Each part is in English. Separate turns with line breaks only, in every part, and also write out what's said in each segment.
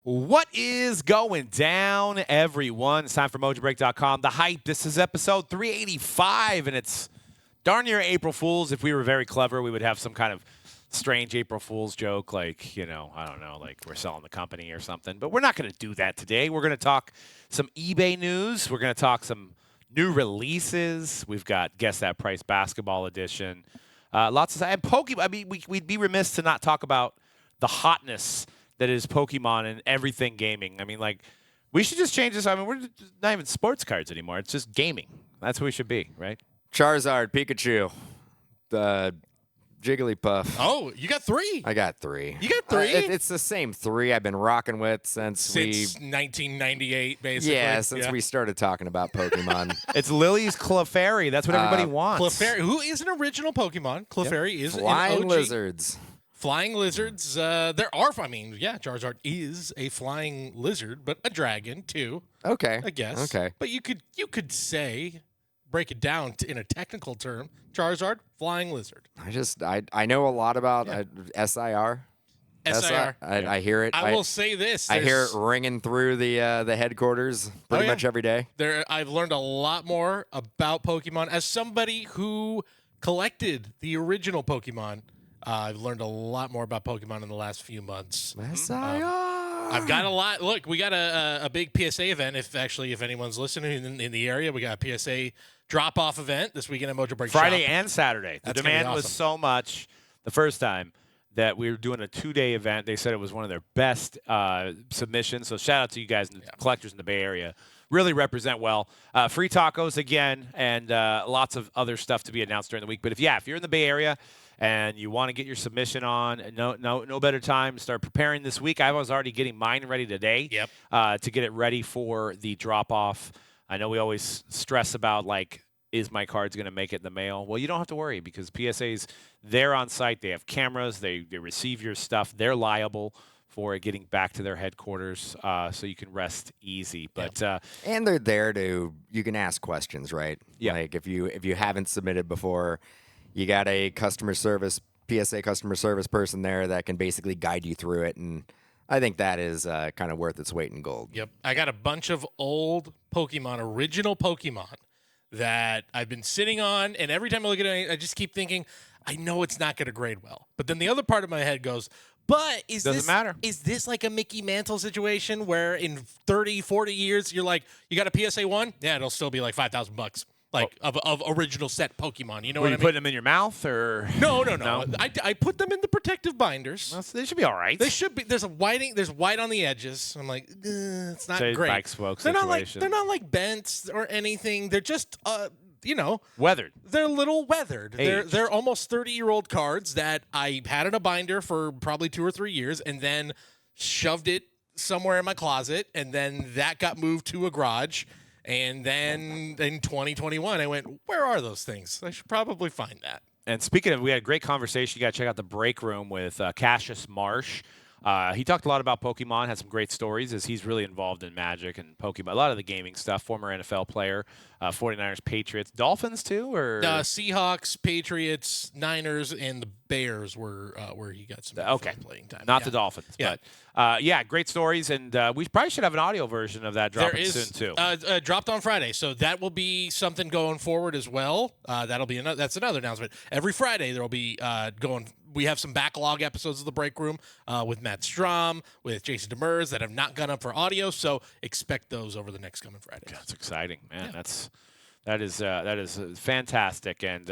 What is going down, everyone? It's time for Mojobreak.com. The Hype. This is episode 385, and it's darn near April Fool's. If we were very clever, we would have some kind of strange April Fool's joke, like, I don't know, like we're selling the company or something. But we're not going to do that today. We're going to talk some eBay news. We're going to talk some new releases. We've got Guess That Price Basketball Edition. Lots of and Pokemon. I mean, we'd be remiss to not talk about the hotness that is Pokemon and everything gaming. I mean, like, we should just change this. I mean, we're not even sports cards anymore. It's just gaming. That's what we should be, right?
Charizard, Pikachu, Jigglypuff.
Oh, you got three.
I got three.
You got three?
It's the same three I've been rocking with since
1998, basically.
Yeah, since we started talking about Pokemon.
It's Lily's Clefairy. That's what everybody wants.
Clefairy, who is an original Pokemon. Clefairy is
Flying
an OG.
lizards.
Flying lizards. There are, Charizard is a flying lizard, but a dragon, too.
Okay.
I guess.
Okay.
But you could say, break it down in a technical term, Charizard, flying lizard.
I know a lot about SIR.
SIR.
I hear it.
I will say this.
I hear it ringing through the headquarters pretty much every day.
I've learned a lot more about Pokemon. As somebody who collected the original Pokemon, I've learned a lot more about Pokemon in the last few months.
SIR.
I've got a lot. Look, we got a big PSA event. If anyone's listening in the area, we got a PSA drop-off event this weekend at Mojobreak
Friday
Shop.
and Saturday. The demand was so much the first time that we were doing a 2-day event. They said it was one of their best submissions. So shout out to you guys, collectors in the Bay Area. Really represent well. Free tacos again, and lots of other stuff to be announced during the week. But if you're in the Bay Area and you want to get your submission on, no better time to start preparing this week. I was already getting mine ready today. To get it ready for the drop-off. I know we always stress about, like, is my cards going to make it in the mail? Well, you don't have to worry because PSA's there on site. They have cameras. They receive your stuff. They're liable for it getting back to their headquarters, so you can rest easy. But
and they're there you can ask questions, right?
Yeah.
Like if you haven't submitted before, you got a PSA customer service person there that can basically guide you through it, and I think that is kind of worth its weight in gold.
Yep. I got a bunch of old Pokemon, original Pokemon, that I've been sitting on, and every time I look at it, I just keep thinking, I know it's not going to grade well. But then the other part of my head goes, but
doesn't matter.
Is this like a Mickey Mantle situation where in 30, 40 years, you're like, you got a PSA 1? Yeah, it'll still be like $5,000. Like, of original set Pokemon. You know what I mean?
Putting them in your mouth, or?
No. I put them in the protective binders.
Well, they should be all right.
They should be. There's white on the edges. I'm like, it's not great.
Bike smoke
they're
situation.
They're not like bent or anything. They're just,
weathered.
They're a little weathered.
Aged.
They're almost 30-year-old cards that I had in a binder for probably 2 or 3 years, and then shoved it somewhere in my closet, and then that got moved to a garage. And then in 2021, I went, where are those things? I should probably find that.
And speaking of, we had a great conversation. You got to check out the break room with Cassius Marsh. He talked a lot about Pokemon, had some great stories as he's really involved in Magic and Pokemon. A lot of the gaming stuff, former NFL player, 49ers, Patriots, Dolphins too? Or
Seahawks, Patriots, Niners, and the Bears were where he got some playing time.
Not the Dolphins.
Yeah.
But, great stories. And we probably should have an audio version of that dropping soon too.
Dropped on Friday, so that will be something going forward as well. That's another announcement. Every Friday there will be we have some backlog episodes of The Break Room with Matt Strom, with Jason Demers that have not gone up for audio, so expect those over the next coming Friday.
That's exciting, man. Yeah. That is fantastic. And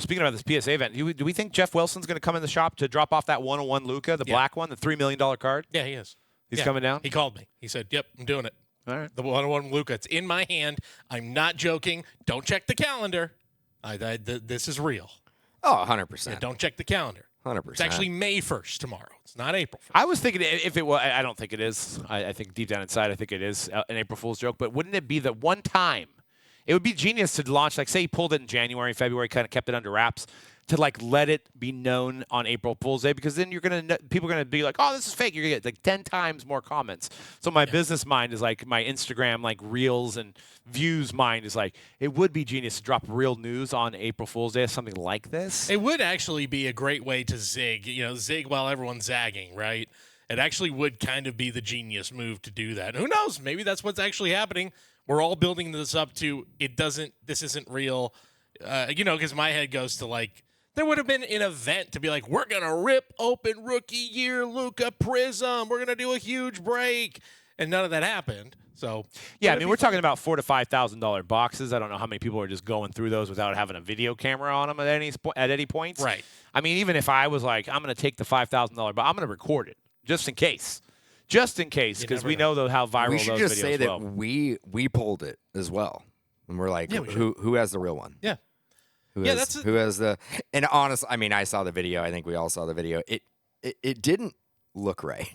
speaking about this PSA event, do we think Jeff Wilson's going to come in the shop to drop off that 101 Luka, the black one, the $3 million card?
Yeah, he is.
He's coming down?
He called me. He said, yep, I'm doing it.
All right.
The 101 Luka. It's in my hand. I'm not joking. Don't check the calendar. This is real.
Oh, 100%.
Yeah, don't check the calendar.
100%.
It's actually May 1st tomorrow. It's not April 1st.
I was thinking if it was, I don't think it is. I think deep down inside, I think it is an April Fool's joke. But wouldn't it be the one time? It would be genius to launch, like, say he pulled it in January, February, kind of kept it under wraps, to like let it be known on April Fool's Day, because then people are gonna be like, oh, this is fake. You're gonna get like 10 times more comments. So my business mind is like my Instagram like reels and views mind is like, it would be genius to drop real news on April Fool's Day, something like this.
It would actually be a great way to zig while everyone's zagging, right? It actually would kind of be the genius move to do that. Who knows? Maybe that's what's actually happening. We're all building this up to this isn't real. Because my head goes to like, there would have been an event to be like, we're going to rip open rookie year Luka Prism. We're going to do a huge break. And none of that happened. So,
yeah, I mean, we're talking about $4,000 to $5,000 boxes. I don't know how many people are just going through those without having a video camera on them at any point.
Right.
I mean, even if I was like, I'm going to take the $5,000, but I'm going to record it just in case. Just in case, because we know how viral those videos
We should just say that
will.
we pulled it as well. And we're like, who has the real one?
Yeah.
Who has the – and honestly, I mean, I saw the video. I think we all saw the video. It didn't look right.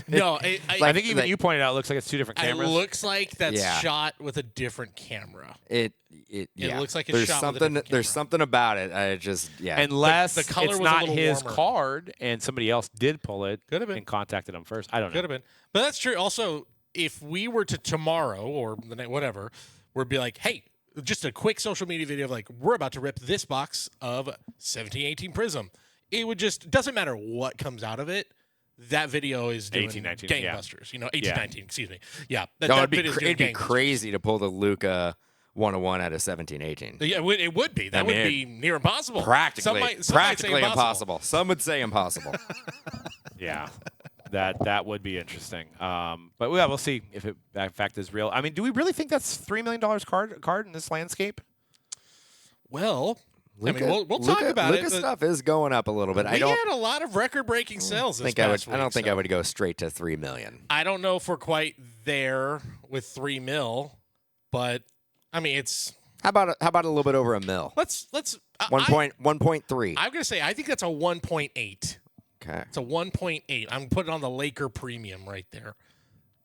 No,
I think even you pointed out it looks like it's two different cameras.
It looks like that's shot with a different camera.
It
looks like it's shot with a different camera.
There's something about it.
Unless
the color
it's
was a
not
little
his
warmer.
card and somebody else did pull it and contacted him first. I don't know.
Could have been. But that's true. Also, if we were to tomorrow or the night, whatever, we'd be like, hey, just a quick social media video of like, we're about to rip this box of 17-18 Prism. It would just, doesn't matter what comes out of it. That video is doing
18-19,
gangbusters. 18-19, excuse me. Yeah.
It'd be crazy to pull the Luka 101 out of 17-18.
Yeah, it would be. That would be near impossible.
Practically
practically
impossible. Some would say impossible.
Yeah. That would be interesting. But we'll see if it in fact is real. I mean, do we really think that's $3 million card in this landscape?
Well, we'll talk about it.
Luka stuff is going up a little bit.
We had a lot of record-breaking sales this past week.
I don't think I would go straight to $3 million.
I don't know if we're quite there with $3 million, but I mean it's.
How about a little bit over $1 million?
Let's
1.3.
I'm gonna say I think that's a 1.8.
Okay.
It's a 1.8. I'm putting on the Laker premium right there.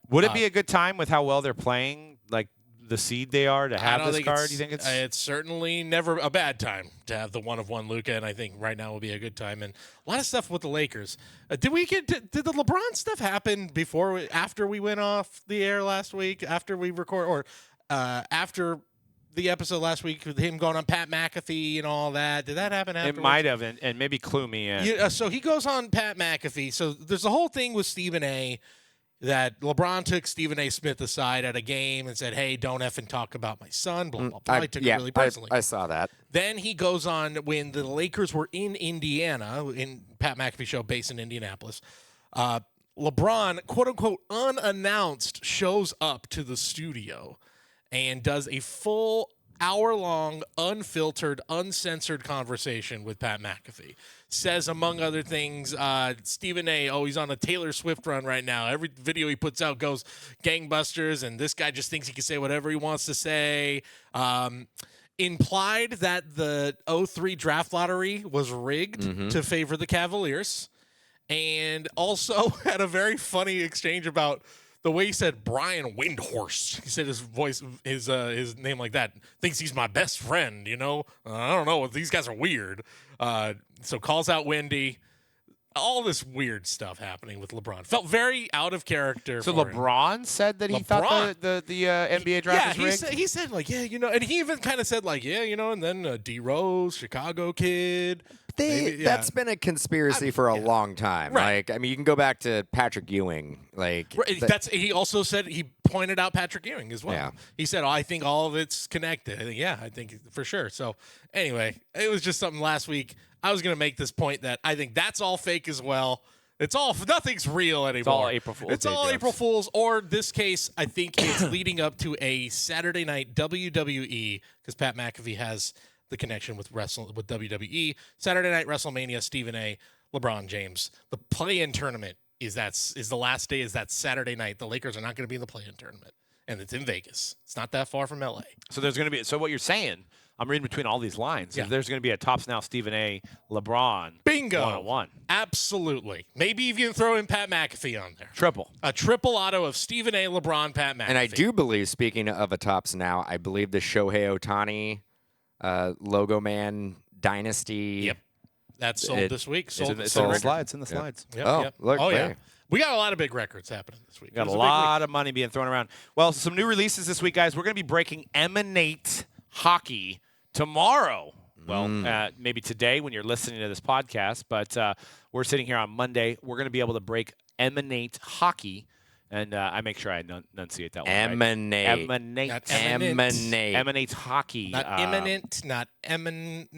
Would it be a good time with how well they're playing, like the seed they are, to have this card? You think
it's certainly never a bad time to have the one-of-one Luka, and I think right now will be a good time. And a lot of stuff with the Lakers. Did the LeBron stuff happen after we went off the air last week? After we record, or after the episode last week with him going on Pat McAfee and all that? Did that happen afterwards?
It might have, and maybe clue me in.
Yeah, so he goes on Pat McAfee. So there's a whole thing with Stephen A. that LeBron took Stephen A. Smith aside at a game and said, hey, don't effing talk about my son, blah, blah, blah. I took it really personally.
I saw that.
Then he goes on when the Lakers were in Indiana, in Pat McAfee show based in Indianapolis. LeBron, quote-unquote, unannounced, shows up to the studio and does a full hour-long, unfiltered, uncensored conversation with Pat McAfee. Says, among other things, Stephen A., he's on a Taylor Swift run right now. Every video he puts out goes gangbusters, and this guy just thinks he can say whatever he wants to say. Implied that the 03 draft lottery was rigged to favor the Cavaliers. And also had a very funny exchange about the way he said Brian Windhorst. He said his name like that. Thinks he's my best friend, I don't know. These guys are weird. So calls out Wendy. All this weird stuff happening with LeBron. Felt very out of character.
So LeBron said that he thought the NBA draft was rigged?
He said, like, and he even kind of said, like, and then D-Rose, Chicago kid.
That's been a conspiracy for a long time.
Right.
Like, I mean, you can go back to Patrick Ewing. Like,
he also said he pointed out Patrick Ewing as well. Yeah. He said, I think all of it's connected. I think for sure. So anyway, it was just something last week. I was going to make this point that I think that's all fake as well. Nothing's real anymore.
It's all April Fool's.
It's all April Fool's, or this case, I think it's leading up to a Saturday night WWE, because Pat McAfee has the connection with WWE. Saturday night WrestleMania, Stephen A., LeBron James. The play-in tournament is the last day is that Saturday night. The Lakers are not going to be in the play-in tournament, and it's in Vegas. It's not that far from LA.
So there's going to be. So what you're saying? I'm reading between all these lines. Yeah. There's going to be a Tops Now Stephen A. LeBron.
Bingo.
101.
Absolutely. Maybe even throw in Pat McAfee on there. A triple auto of Stephen A. LeBron, Pat McAfee.
And I do believe, speaking of a Tops Now, I believe the Shohei Ohtani Logo Man Dynasty.
Yep. That's sold this week.
It's in the slides.
Yep.
Look.
Yeah. We got a lot of big records happening this week.
Got a lot of money being thrown around. Well, some new releases this week, guys. We're going to be breaking Emanate Hockey tomorrow. Well, maybe today when you're listening to this podcast, but we're sitting here on Monday. We're going to be able to break Emanate Hockey. And I make sure I enunciate that one
Emanate.
right. Emanate.
Not eminent.
Emanate.
Emanate Hockey.
Not imminent, not eminent.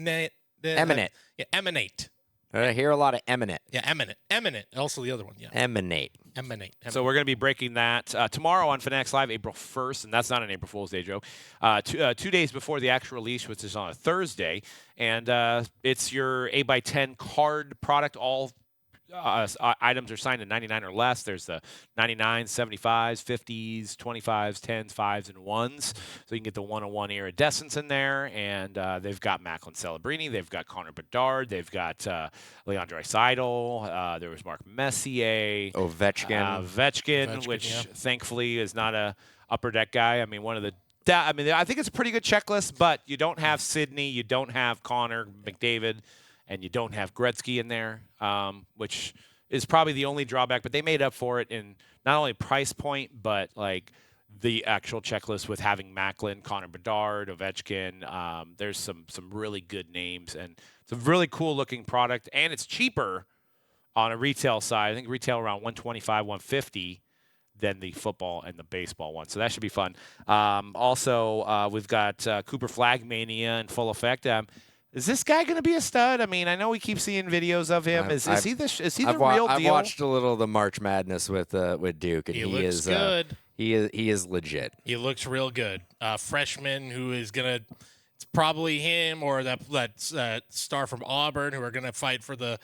Eminent.
Yeah, emanate.
I hear a lot of eminent.
Yeah, eminent. Eminent. Also the other one. Yeah.
Emanate.
Emanate.
So we're going to be breaking that tomorrow on Fanatics Live, April 1st, and that's not an April Fool's Day joke. 2 days before the actual release, which is on a Thursday, and it's your 8x10 card product. All items are signed at 99 or less. There's the 99s, 75s, 50s, 25s, 10s, 5s, and 1s. So you can get the 101 iridescence in there. And they've got Macklin Celebrini. They've got Connor Bedard. They've got Leandre Seidel. There was Mark Messier.
Ovechkin.
Which
yeah.
thankfully is not a upper deck guy. I mean, I think it's a pretty good checklist, but you don't have Sidney. You don't have Connor McDavid. And you don't have Gretzky in there, which is probably the only drawback. But they made up for it in not only price point, but like the actual checklist with having Macklin, Connor Bedard, Ovechkin. There's some really good names, and it's a really cool looking product, and it's cheaper on a retail side. I think retail around $125, $150 than the football and the baseball one. So that should be fun. Also, we've got Cooper Flagg Mania in full effect. Is this guy going to be a stud? I mean, I know we keep seeing videos of him. Is he the real deal?
I've watched a little of the March Madness with Duke, and
He
he
looks
is
good.
He is legit.
He looks real good. Freshman who is gonna, it's probably him or that star from Auburn who are gonna fight for the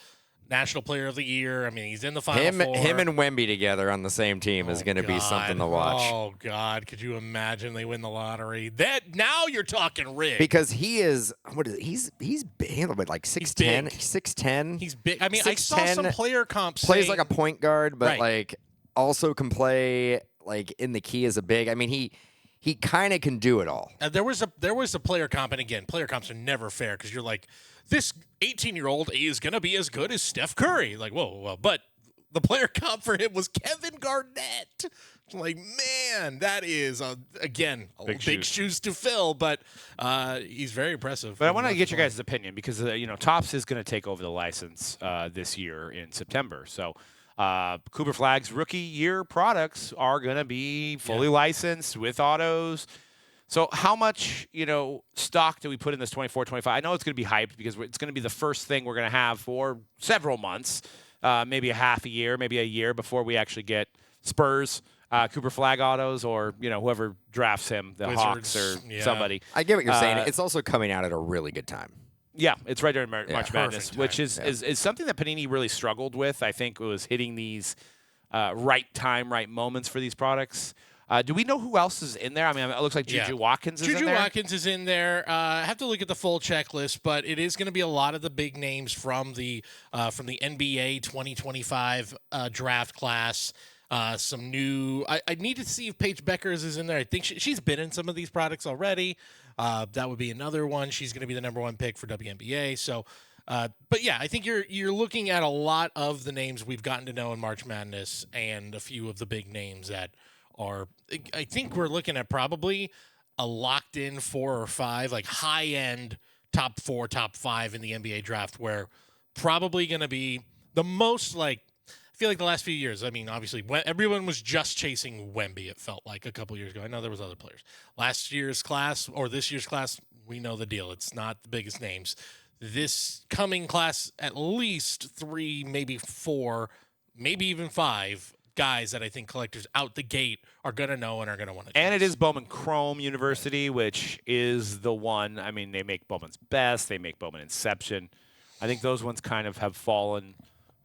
National Player of the Year. I mean, he's in the Final Four.
Him and Wemby together on the same team is going to be something to watch.
Oh God, could you imagine they win the lottery? Now you're talking rig.
Because he is he's big, like 6'10", 6'10".
He's big. I mean, I saw some player comps
plays
saying,
like a point guard, but
Right.
like also can play like in the key as a big. I mean, he kind of can do it all.
there was a player comp, and again, player comps are never fair because you're like, this 18-year-old is gonna be as good as Steph Curry. Like, whoa, but the player comp for him was Kevin Garnett. Like, man, that is again big shoes to fill, but he's very impressive.
But I want to get your guys' opinion because Topps is going to take over the license this year in September. So Cooper Flagg's rookie year products are going to be fully licensed with autos. So how much, stock do we put in this 24-25? I know it's going to be hyped because it's going to be the first thing we're going to have for several months, maybe a half a year, maybe a year before we actually get Spurs, Cooper Flagg autos, or, whoever drafts him, the
Wizards,
Hawks or somebody.
I get what you're saying. It's also coming out at a really good time.
Yeah, it's right during March Madness,
time.
which is something that Panini really struggled with. I think it was hitting these right time, right moments for these products. Do we know who else is in there? I mean, it looks like Juju Watkins is in there.
Juju Watkins is in there. I have to look at the full checklist, but it is going to be a lot of the big names from the NBA 2025 draft class. Some new. I need to see if Paige Beckers is in there. I think she's been in some of these products already. That would be another one. She's going to be the number one pick for WNBA. So, but yeah, I think you're looking at a lot of the names we've gotten to know in March Madness and a few of the big names that are. I think we're looking at probably a locked in 4 or 5, like high end top 4, top 5 in the NBA draft, where probably going to be the most like. I feel like the last few years, I mean, obviously, everyone was just chasing Wemby, it felt like a couple years ago. I know there was other players. Last year's class or this year's class, we know the deal. It's not the biggest names. This coming class, at least 3, maybe 4, maybe even 5 guys that I think collectors out the gate are going to know and are going to want to.
And it is Bowman Chrome University, which is the one. I mean, they make Bowman's Best. They make Bowman Inception. I think those ones kind of have fallen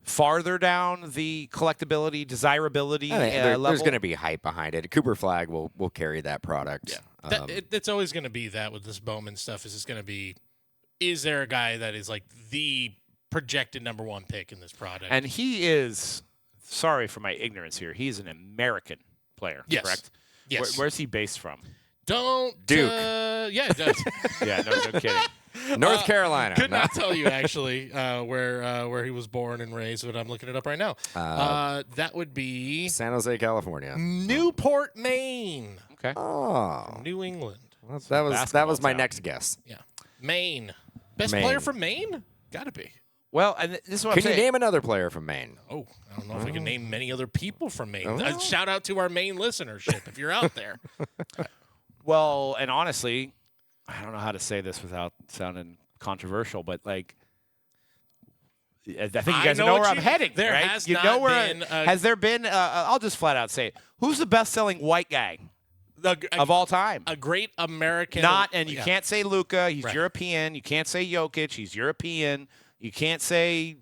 farther down the collectability, desirability level.
There's going to be hype behind it. Cooper Flagg will carry that product.
Yeah. It's always going to be that with this Bowman stuff. Is it's going to be, is there a guy that is like the projected number 1 pick in this product?
And he is, sorry for my ignorance here, he's an American player, correct?
Yes.
Where's he based from?
Duke.
Yeah, no kidding.
North Carolina.
Could not tell you actually where he was born and raised, but I'm looking it up right now. That would be
San Jose, California.
Newport, Maine.
Okay.
Oh,
New England.
that was my next guess.
Yeah. Maine. Best
Maine.
player from Maine? Gotta be.
Well, and this is what
Can
I'm
you
saying.
name another player from Maine?
Oh, I don't know if I can name many other people from Maine.
Oh.
Shout out to our Maine listenership if you're out there.
Well, and honestly, I don't know how to say this without sounding controversial, but like, I think you guys know where I'm heading.
There
right?
has
you
not
know where
been
has there been? I'll just flat out say it. Who's the best-selling white guy of all time?
A great American.
And you can't say Luka. He's
Right.
European. You can't say Jokic. He's European. You can't say.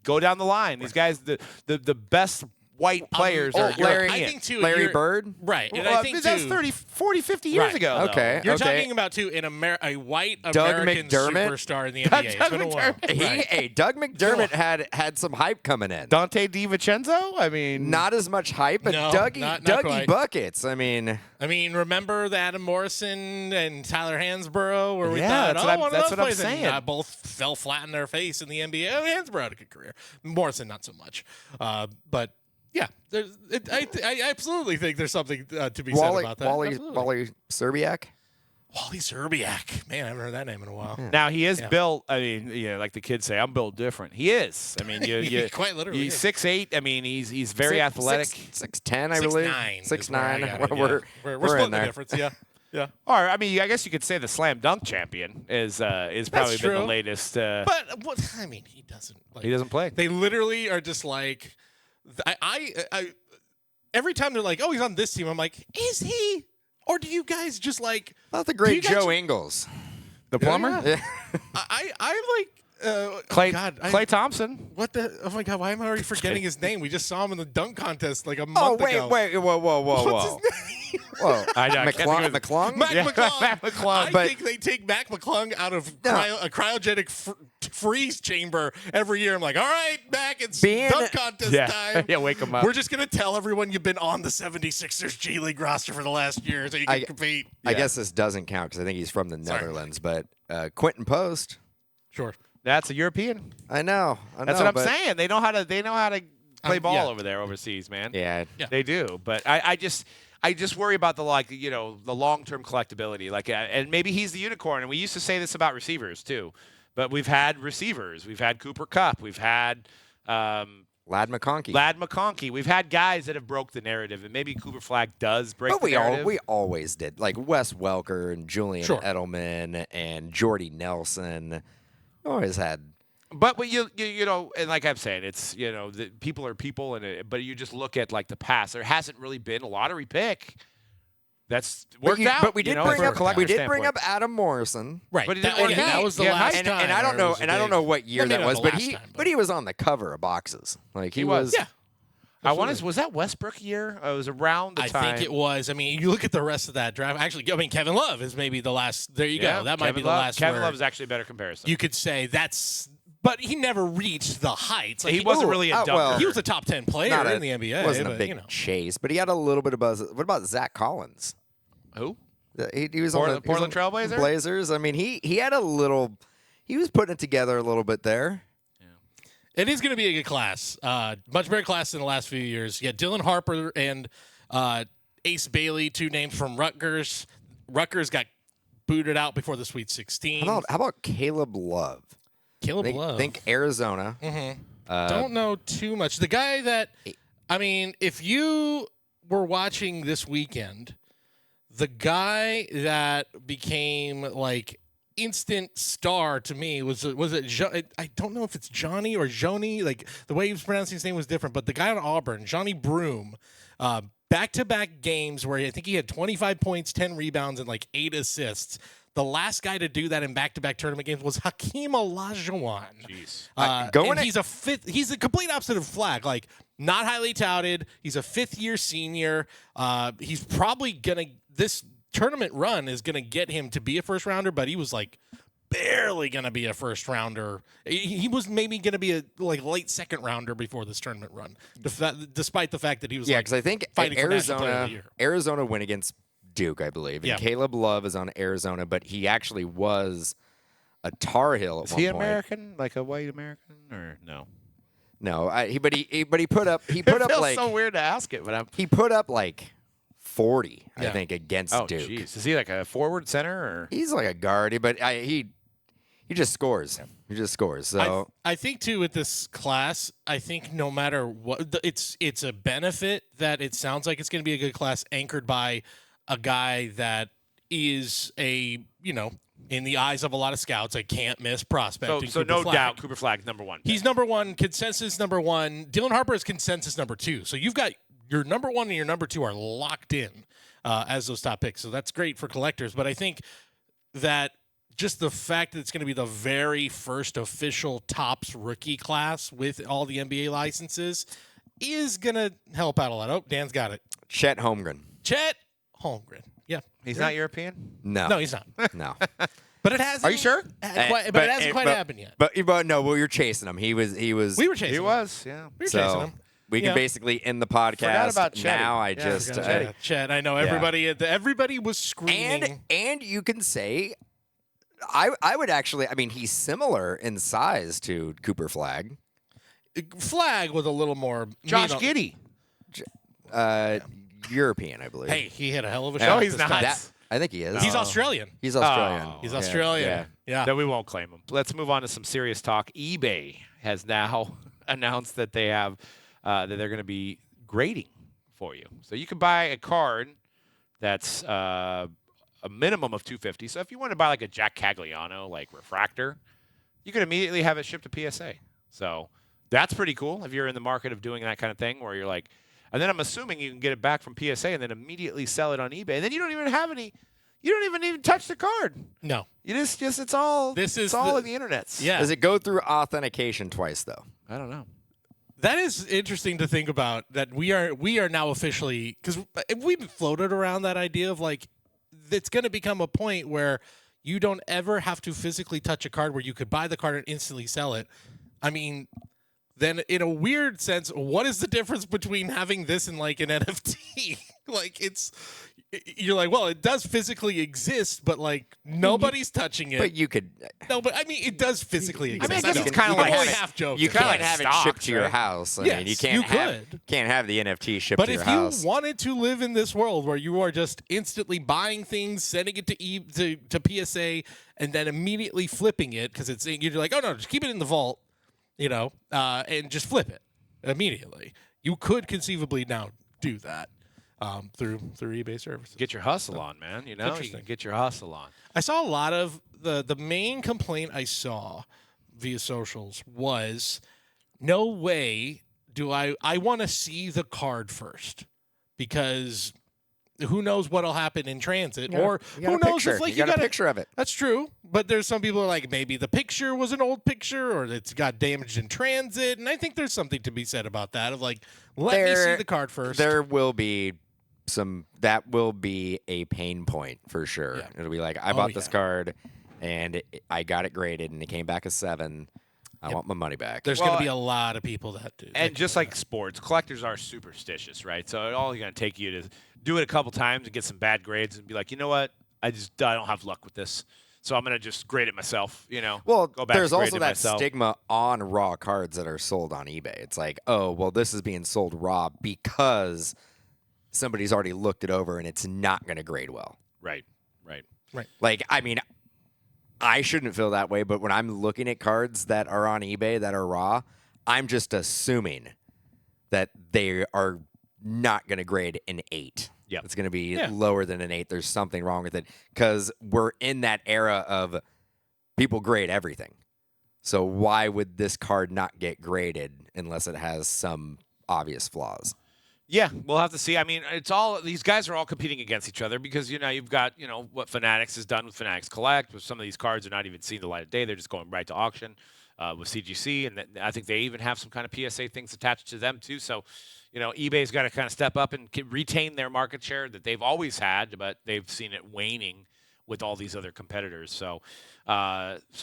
Go down the line. These guys, the best white players are European.
I think too.
Larry Bird?
Right. And
Well,
I think
that's
too,
30, 40, 50 years
Right.
ago. though.
Okay.
You're talking about too a white
Doug
American
McDermott?
superstar in the NBA. It's been a while. Right.
Doug McDermott had some hype coming in.
Dante DiVincenzo? I mean,
Not as much hype, but
No,
Dougie
not
Dougie
quite.
buckets. I mean,
Remember the Adam Morrison and Tyler Hansborough, where we
Yeah,
thought,
that's what I'm-
one of
that's
those
what I'm
plays, and,
saying.
both fell flat in their face in the NBA. I mean, Hansborough had a good career. Morrison, not so much. But yeah, I absolutely think there's something to be said about that.
Wally
Absolutely.
Serbiak.
Wally Serbiak. Man, I haven't heard that name in a while.
now he is
Yeah.
built. I mean, like the kids say, I'm built different. He is. I mean, you
Quite literally
He's
is.
6'8". I mean, he's very athletic.
6'10", I believe.
6'9".
6'9".
We're
We're
splitting
in
the
there.
difference. Yeah. Yeah.
Or I mean, I guess you could say the slam dunk champion is probably been the
true.
latest.
But what I mean, he doesn't. Like,
He doesn't play.
They literally are just like, I every time they're like, oh, he's on this team. I'm like, is he? Or do you guys just like?
Not the
do you
great
guys-
Joe Ingles.
The plumber,
Yeah.
I'm like,
Clay,
oh God,
Clay Thompson.
What the? Oh my God! Why am I already forgetting his name? We just saw him in the dunk contest like a
Oh
month
wait,
ago.
whoa.
What's his name?
Whoa.
I can't think of his-
McClung?
Mac
Yeah,
McClung.
Mac McClung,
I
but-
think they take Mac McClung out of
No.
a cryogenic freeze chamber every year. I'm like, all right, Mac, it's
Being-
dunk contest
Yeah,
time.
yeah, wake him up.
We're just going to tell everyone you've been on the 76ers G League roster for the last year so you can compete.
I guess this doesn't count because I think he's from the Netherlands, but Quentin Post.
Sure.
That's a European.
I know.
That's what I'm
but-
saying. They know how to play ball
yeah.
over there overseas, man.
Yeah.
Yeah.
They do. But I just worry about the the long-term collectability. Like, and maybe he's the unicorn. And we used to say this about receivers too. But we've had receivers. We've had Cooper Kupp. We've had
Lad McConkey.
Lad McConkey. We've had guys that have broke the narrative, and maybe Cooper Flagg does break
But
the narrative.
we always did. Like Wes Welker and Julian
Sure.
Edelman and Jordy Nelson. Always had.
But you know, and like I'm saying, it's the people are people, but you just look at like the past. There hasn't really been a lottery pick that's worked out.
But we did
from a collector
bring up
standpoint.
Adam Morrison.
Right.
But it
that,
didn't work
that
out.
was the
Yeah,
last
And,
time.
and I don't
where it
know,
was a
and I don't
big-
know what year
Maybe
that
not
was,
the
but
last
he,
time,
but he was on the cover of boxes. Like he was.
Yeah.
I want was that Westbrook year? It was around the
I
time.
think it was. I mean, you look at the rest of that draft. Actually, I mean, Kevin Love is maybe the last. There you
Yeah,
go. That might be
Kevin
the
Love,
last.
Kevin
where
Love is actually a better comparison.
You could say that's. But he never reached the heights. Like
he wasn't really a dunker.
well,
He was a top 10 player
Not
in the NBA.
Wasn't a
but,
big chase, but he had a little bit of buzz. What about Zach Collins?
Who?
He was
Portland-
on the he was on
Portland Trailblazer?
Blazers. I mean, he had a little. He was putting it together a little bit there.
It is going to be a good class. Much better class than the last few years. Yeah, Dylan Harper and Ace Bailey, two names from Rutgers. Rutgers got booted out before the Sweet 16.
How about Caleb Love?
Caleb Love.
Think Arizona.
Don't know too much. The guy that, I mean, if you were watching this weekend, the guy that became like instant star to me was it I don't know if it's Johnny or Joni, like the way he was pronouncing his name was different, but the guy on Auburn, Johnny Broome, back-to-back games where I think he had 25 points, 10 rebounds, and like 8 assists. The last guy to do that in back-to-back tournament games was Hakeem Olajuwon.
Jeez.
He's the complete opposite of Flagg. Like, not highly touted. He's a fifth-year senior. He's probably this tournament run is gonna get him to be a first rounder, but he was like barely gonna be a first rounder. He was maybe gonna be a late second rounder before this tournament run, despite the fact that he was
Yeah, because I think
fighting for National Player of the Year.
Arizona went against Duke, I believe. And
Yeah.
Caleb Love is on Arizona, but he actually was a Tar Heel at
Is
one
he
point.
American, like a white American, or no?
No, he put up
It feels
like
so weird to ask it, but
he put up like 40, I
Yeah.
think, against
oh
Duke.
jeez, is he like a forward center or?
He's like a guard, but he just scores. He just scores. So
I think too with this class, I think no matter what, it's a benefit that it sounds like it's going to be a good class anchored by a guy that is a, in the eyes of a lot of scouts, a can't miss prospect.
So no doubt, Cooper Flagg number one.
He's number one, consensus number one. Dylan Harper is consensus number two. So you've got your number one and your number two are locked in as those top picks. So that's great for collectors. But I think that just the fact that it's going to be the very first official Topps rookie class with all the NBA licenses is going to help out a lot. Oh, Dan's got it.
Chet Holmgren.
Yeah.
He's not European?
No,
he's not.
No.
But it hasn't.
Are you sure?
But it hasn't quite happened yet.
But no, well, you're chasing him. He was.
We were chasing him.
He was, yeah.
We were chasing him.
We can basically end the podcast.
Forgot about Chetty.
Now
Chet, I know everybody was screaming.
And you can say, I would actually. I mean, he's similar in size to Cooper Flagg.
Flagg was a little more.
Josh Giddey.
European, I believe.
Hey, he had a hell of a
No,
shot.
he's not.
I think he is.
He's Australian.
He's Australian.
Oh.
He's Australian. Yeah.
Then we won't claim him. Let's move on to some serious talk. eBay has now announced that they have that they're going to be grading for you. So you can buy a card that's a minimum of $250. So if you want to buy like a Jack Cagliano like refractor, you can immediately have it shipped to PSA. So that's pretty cool if you're in the market of doing that kind of thing where you're like, and then I'm assuming you can get it back from PSA and then immediately sell it on eBay. And then you don't even have any. You don't even touch the card.
No.
You just it's all. It's all in the internets.
Yeah.
Does it go through authentication twice though?
I don't know.
That is interesting to think about. That we are now officially, because we've floated around that idea of like it's going to become a point where you don't ever have to physically touch a card where you could buy the card and instantly sell it. I mean, then in a weird sense, what is the difference between having this and like an NFT? Like you're like, well, it does physically exist, but like nobody's touching it.
But you could.
No, but I mean, it does physically exist.
I mean, I guess it's kind of
I'm
like
only
having-
half joking.
You
kinda
can't
like
have it
stocks,
shipped to your
right?
house. I
Yes,
mean, you
you
can't have the NFT shipped
But
to your
if
house.
you wanted to live in this world where you are just instantly buying things, sending it to PSA, and then immediately flipping it because you're like, oh no, just keep it in the vault, and just flip it immediately. You could conceivably now do that through eBay services.
Get your hustle on, man. You can get your hustle on.
I saw a lot of the main complaint I saw via socials was, no way do I want to see the card first, because who knows what'll happen in transit, or who knows if like
you got a picture of it.
That's true, but there's some people who are like, maybe the picture was an old picture or it's got damaged in transit, and I think there's something to be said about that of like, let me see the card first.
There will be that will be a pain point for sure.
Yeah.
It'll be like, I bought this card and I got it graded and it came back a 7. I want my money back.
There's going to be a lot of people that do.
And just like sports, collectors are superstitious, right? So it's all going to take you to do it a couple times and get some bad grades and be like, you know what? I don't have luck with this. So I'm going to just grade it myself,
Well,
go back
there's
and grade
also
it
that
myself.
stigma on raw cards that are sold on eBay. It's like, oh, well, this is being sold raw because somebody's already looked it over and it's not going to grade well.
Right.
Like, I mean, I shouldn't feel that way, but when I'm looking at cards that are on eBay that are raw, I'm just assuming that they are not going to grade an 8.
Yep.
It's going to be lower than an 8. There's something wrong with it because we're in that era of people grade everything. So why would this card not get graded unless it has some obvious flaws?
Yeah, we'll have to see. I mean, these guys are all competing against each other because you've got what Fanatics has done with Fanatics Collect. With some of these cards are not even seeing the light of day; they're just going right to auction with CGC, and I think they even have some kind of PSA things attached to them too. So, eBay's got to kind of step up and retain their market share that they've always had, but they've seen it waning with all these other competitors. So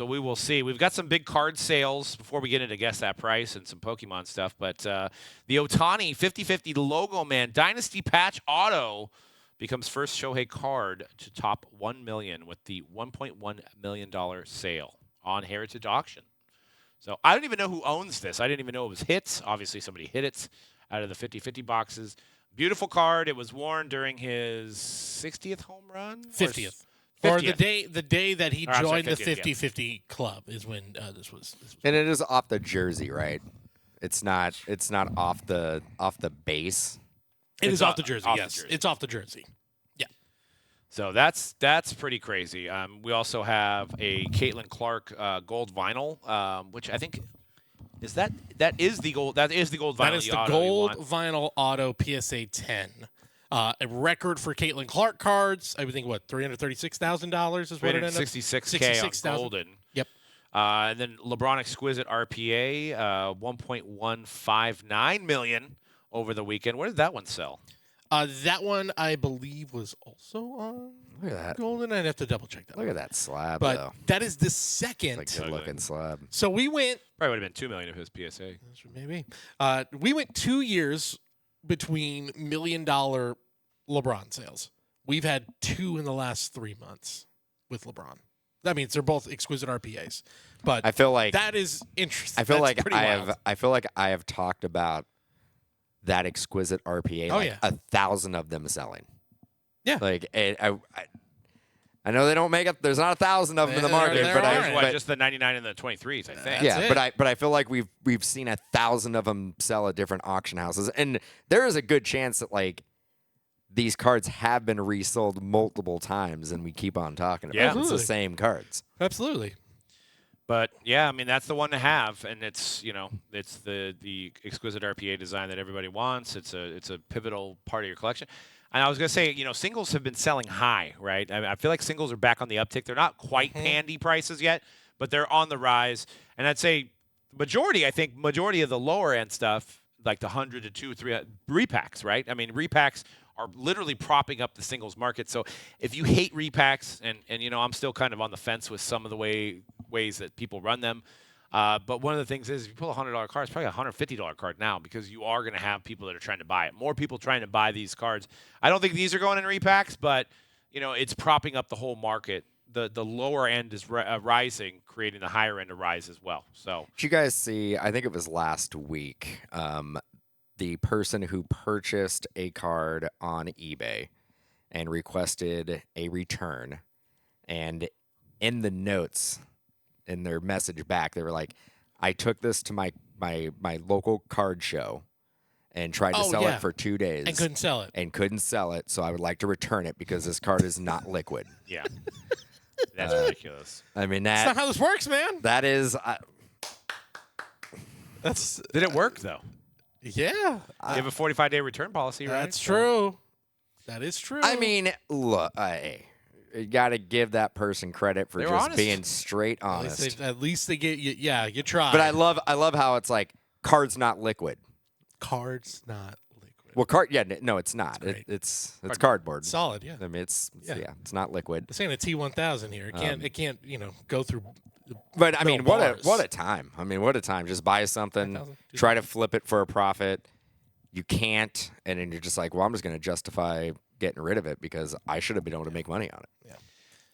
we will see. We've got some big card sales before we get into Guess That Price and some Pokemon stuff. But the Ohtani 50/50 Logo Man Dynasty Patch Auto becomes first Shohei card to top 1 million with the $1.1 million sale on Heritage Auction. So I don't even know who owns this. I didn't even know it was hits. Obviously, somebody hit it out of the 50/50 boxes. Beautiful card. It was worn during his 60th home run?
50th. Or
50th.
the day that he
Or, I'm sorry,
joined the
50th, yeah.
50-50 club is when this was.
And it is off the jersey, right? It's not off the base.
It
It's
is off the jersey.
off the
Yes,
jersey.
it's off the jersey. Yeah.
So that's pretty crazy. We also have a Caitlin Clark gold vinyl, which I think is that is the gold vinyl.
That is the
auto you
gold
want.
vinyl auto PSA 10. A record for Caitlin Clark cards. I would think $336,000 is what it ended up.
$366K on
66,000.
golden.
Yep.
And then LeBron Exquisite RPA, 1.159 million over the weekend. Where did that one sell?
That one I believe was also on
Look at that.
golden. I'd have to double check that.
Look at that slab,
But
though.
that is the second.
It's a good-looking slab.
So we went.
Probably would have been 2 million of his PSA.
Maybe. We went 2 years between $1 million LeBron sales. We've had 2 in the last 3 months with LeBron. That means they're both exquisite RPAs. But
I feel like
that is interesting.
I feel
That's
like
pretty wild.
I feel like I have talked about that exquisite RPA.
Oh,
like
yeah.
1,000 of them selling.
Yeah.
Like I know they don't make it. There's not 1,000 of them in the market,
there
but
aren't.
What,
but
just the 99 and the 23s, I think.
Yeah.
yeah,
That's
but I feel like we've seen 1,000 of them sell at different auction houses, and there is a good chance that like these cards have been resold multiple times, and we keep on talking about
Yeah.
it. It's the
Absolutely.
same cards.
Absolutely.
But yeah, I mean that's the one to have, and it's it's the exquisite RPA design that everybody wants. It's a pivotal part of your collection. And I was gonna say, singles have been selling high, right? I feel like singles are back on the uptick. They're not quite pandy prices yet, but they're on the rise. And I'd say majority of the lower end stuff, like the 100 to 200, 300 repacks, right? I mean repacks are literally propping up the singles market. So if you hate repacks, and I'm still kind of on the fence with some of the ways that people run them. But one of the things is if you pull a $100 card, it's probably a $150 card now because you are going to have people that are trying to buy it. More people trying to buy these cards. I don't think these are going in repacks, but it's propping up the whole market. The lower end is rising, creating the higher end to rise as well. So
Did you guys see? I think it was last week. The person who purchased a card on eBay and requested a return, and in the notes, in their message back, they were like, "I took this to my local card show and tried to sell it for 2 days
And couldn't sell it.
and couldn't sell it. So I would like to return it because this card is not liquid."
yeah, that's ridiculous.
I mean
That's not how this works, man.
that is.
Did it work though?
Yeah.
You have a 45-day return policy, right?
That's true. That is true.
I mean, look, you got to give that person credit for
They were
just
honest.
being straight honest.
At least they get you. Yeah, you try.
But I love how it's like cards not liquid.
cards not liquid.
Well, no, it's not.
great.
It's cardboard.
Solid, yeah.
I mean, it's
Yeah.
it's not liquid.
This ain't a T1000 here. It can't go through.
But I mean,
Little
what
bars.
a time. I mean, what a time. Just buy something,
5,000,
try to flip it for a profit. You can't, and then you're just like, well, I'm just going to justify getting rid of it because I should have been able to make money on it.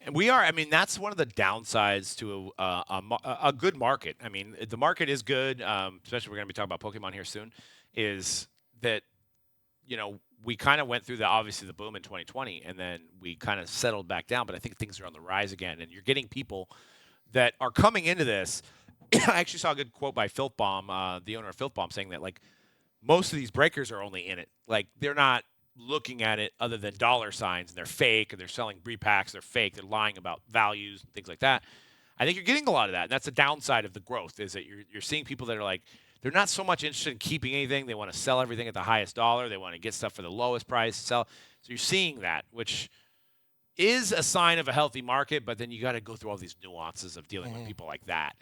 And we are. I mean, that's one of the downsides to a good market. I mean, the market is good, especially we're going to be talking about Pokemon here soon. Is that we kind of went through obviously the boom in 2020, and then we kind of settled back down. But I think things are on the rise again, and you're getting people that are coming into this. I actually saw a good quote by Filthbomb, the owner of Filthbomb, saying that like most of these breakers are only in it. Like they're not looking at it other than dollar signs, and they're fake, and they're selling repacks. They're fake. They're lying about values and things like that. I think you're getting a lot of that, and that's the downside of the growth. Is that you're seeing people that are like they're not so much interested in keeping anything. They want to sell everything at the highest dollar. They want to get stuff for the lowest price. Sell. So you're seeing that, which is a sign of a healthy market, but then you got to go through all these nuances of dealing with people like that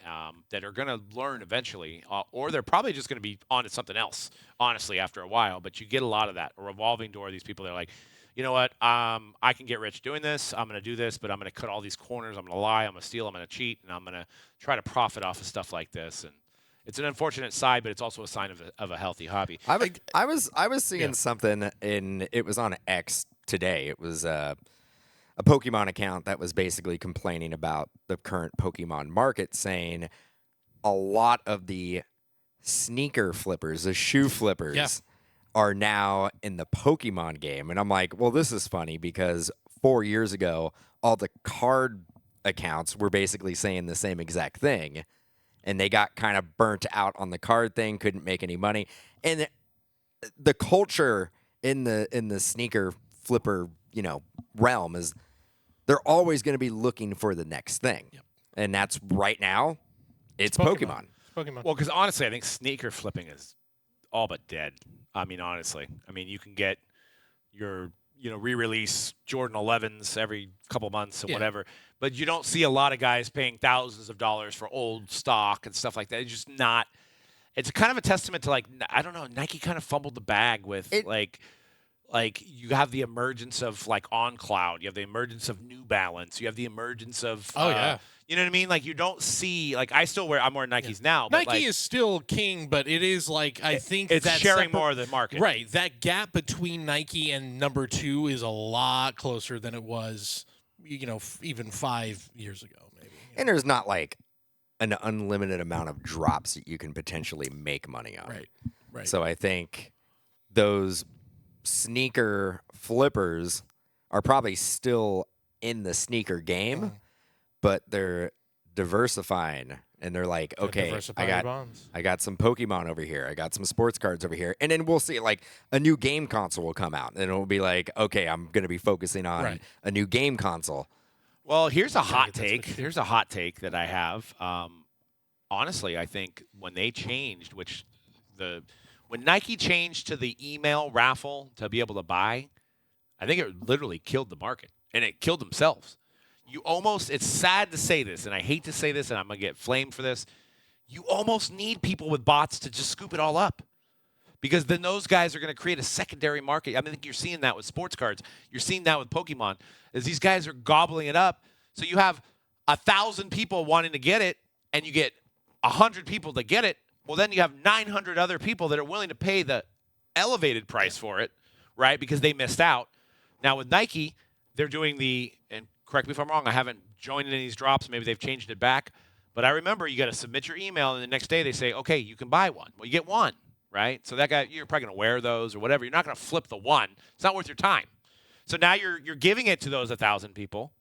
that are going to learn eventually, or they're probably just going to be on to something else, honestly, after a while. But you get a lot of that, a revolving door. These people that are like, you know what, I can get rich doing this. I'm going to do this, but I'm going to cut all these corners. I'm going to lie. I'm going to steal. I'm going to cheat, and I'm going to try to profit off of stuff like this. And it's an unfortunate side, but it's also a sign of a healthy hobby.
I was seeing something it was on X today. It was a Pokemon account that was basically complaining about the current Pokemon market, saying a lot of the sneaker flippers, the shoe flippers, are now in the Pokemon game. And I'm like, well, this is funny because 4 years ago, all the card accounts were basically saying the same exact thing, and they got kind of burnt out on the card thing, couldn't make any money. And the culture in the sneaker flipper, realm is they're always going to be looking for the next thing.
Yep.
And that's right now, it's Pokemon.
Pokemon.
Well, because honestly, I think sneaker flipping is all but dead. I mean, honestly. I mean, you can get your, re-release Jordan 11s every couple months and whatever, but you don't see a lot of guys paying thousands of dollars for old stock and stuff like that. It's just not – it's kind of a testament to, I don't know, Nike kind of fumbled the bag with, you have the emergence of, On Cloud. You have the emergence of New Balance. You have the emergence of – you know what I mean? You don't see I still I'm wearing Nikes now. But
Nike is still king, but it is I think
it's
that
sharing more of the market.
Right. That gap between Nike and number 2 is a lot closer than it was, even 5 years ago, maybe.
And there's not an unlimited amount of drops that you can potentially make money on.
Right.
So I think those sneaker flippers are probably still in the sneaker game. But they're diversifying, and they're okay, I got some Pokemon over here. I got some sports cards over here. And then we'll see, a new game console will come out, and it'll be okay, I'm going to be focusing on a new game console.
Well, here's a hot take. Here's a hot take that I have. Honestly, I think when they changed, when Nike changed to the email raffle to be able to buy, I think it literally killed the market, and it killed themselves. It's sad to say this, and I hate to say this, and I'm going to get flamed for this. You almost need people with bots to just scoop it all up, because then those guys are going to create a secondary market. I think you're seeing that with sports cards. You're seeing that with Pokemon, is these guys are gobbling it up. So you have 1,000 people wanting to get it, and you get 100 people to get it. Well, then you have 900 other people that are willing to pay the elevated price for it, right, because they missed out. Now with Nike, they're doing and correct me if I'm wrong, I haven't joined any of these drops. Maybe they've changed it back. But I remember you got to submit your email, and the next day they say, okay, you can buy one. Well, you get one, right? So that guy, you're probably going to wear those or whatever. You're not going to flip the one. It's not worth your time. So now you're giving it to those 1,000 people,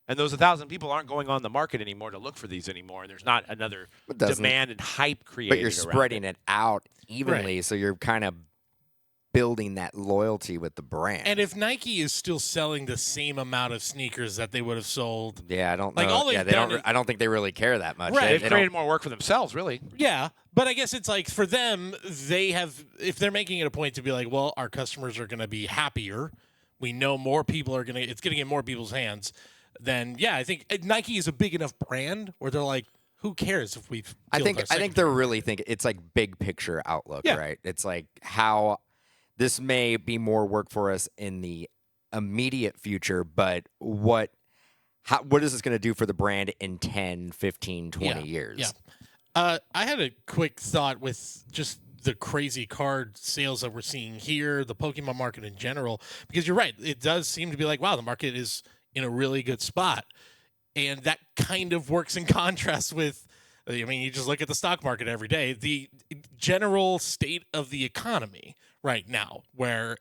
and those 1,000 people aren't going on the market anymore to look for these anymore, and there's not another demand and hype created.
But you're spreading it out evenly, so you're kind of building that loyalty with the brand.
And if Nike is still selling the same amount of sneakers that they would have sold,
I don't know. I don't think they really care that much.
Right.
They've created more work for themselves, really.
Yeah, but I guess it's for them, if they're making it a point to be well, our customers are going to be happier. We know more people it's going to get more people's hands. Then I think Nike is a big enough brand where they're who cares if we've?
I think they're really thinking it's big picture outlook, right? It's how. This may be more work for us in the immediate future, but what is this going to do for the brand in 10, 15, 20 years?
Yeah. I had a quick thought with just the crazy card sales that we're seeing here, the Pokemon market in general, because you're right. It does seem to be wow, the market is in a really good spot. And that kind of works in contrast with, you just look at the stock market every day, the general state of the economy right now, where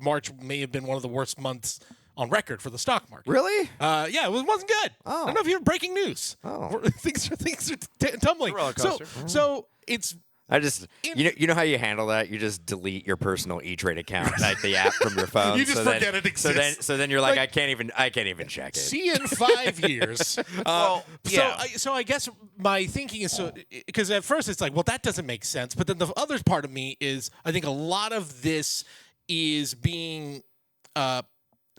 March may have been one of the worst months on record for the stock market.
Really?
Yeah, it wasn't good.
Oh.
I don't know if you have breaking news.
Oh.
Things are tumbling.
Roller coaster.
So it's.
I just, you know how you handle that? You just delete your personal E-Trade account, the app from your phone.
You just forget it exists.
So then you're I can't even check it.
See in 5 years. So I guess my thinking is because at first it's well, that doesn't make sense. But then the other part of me is I think a lot of this is being a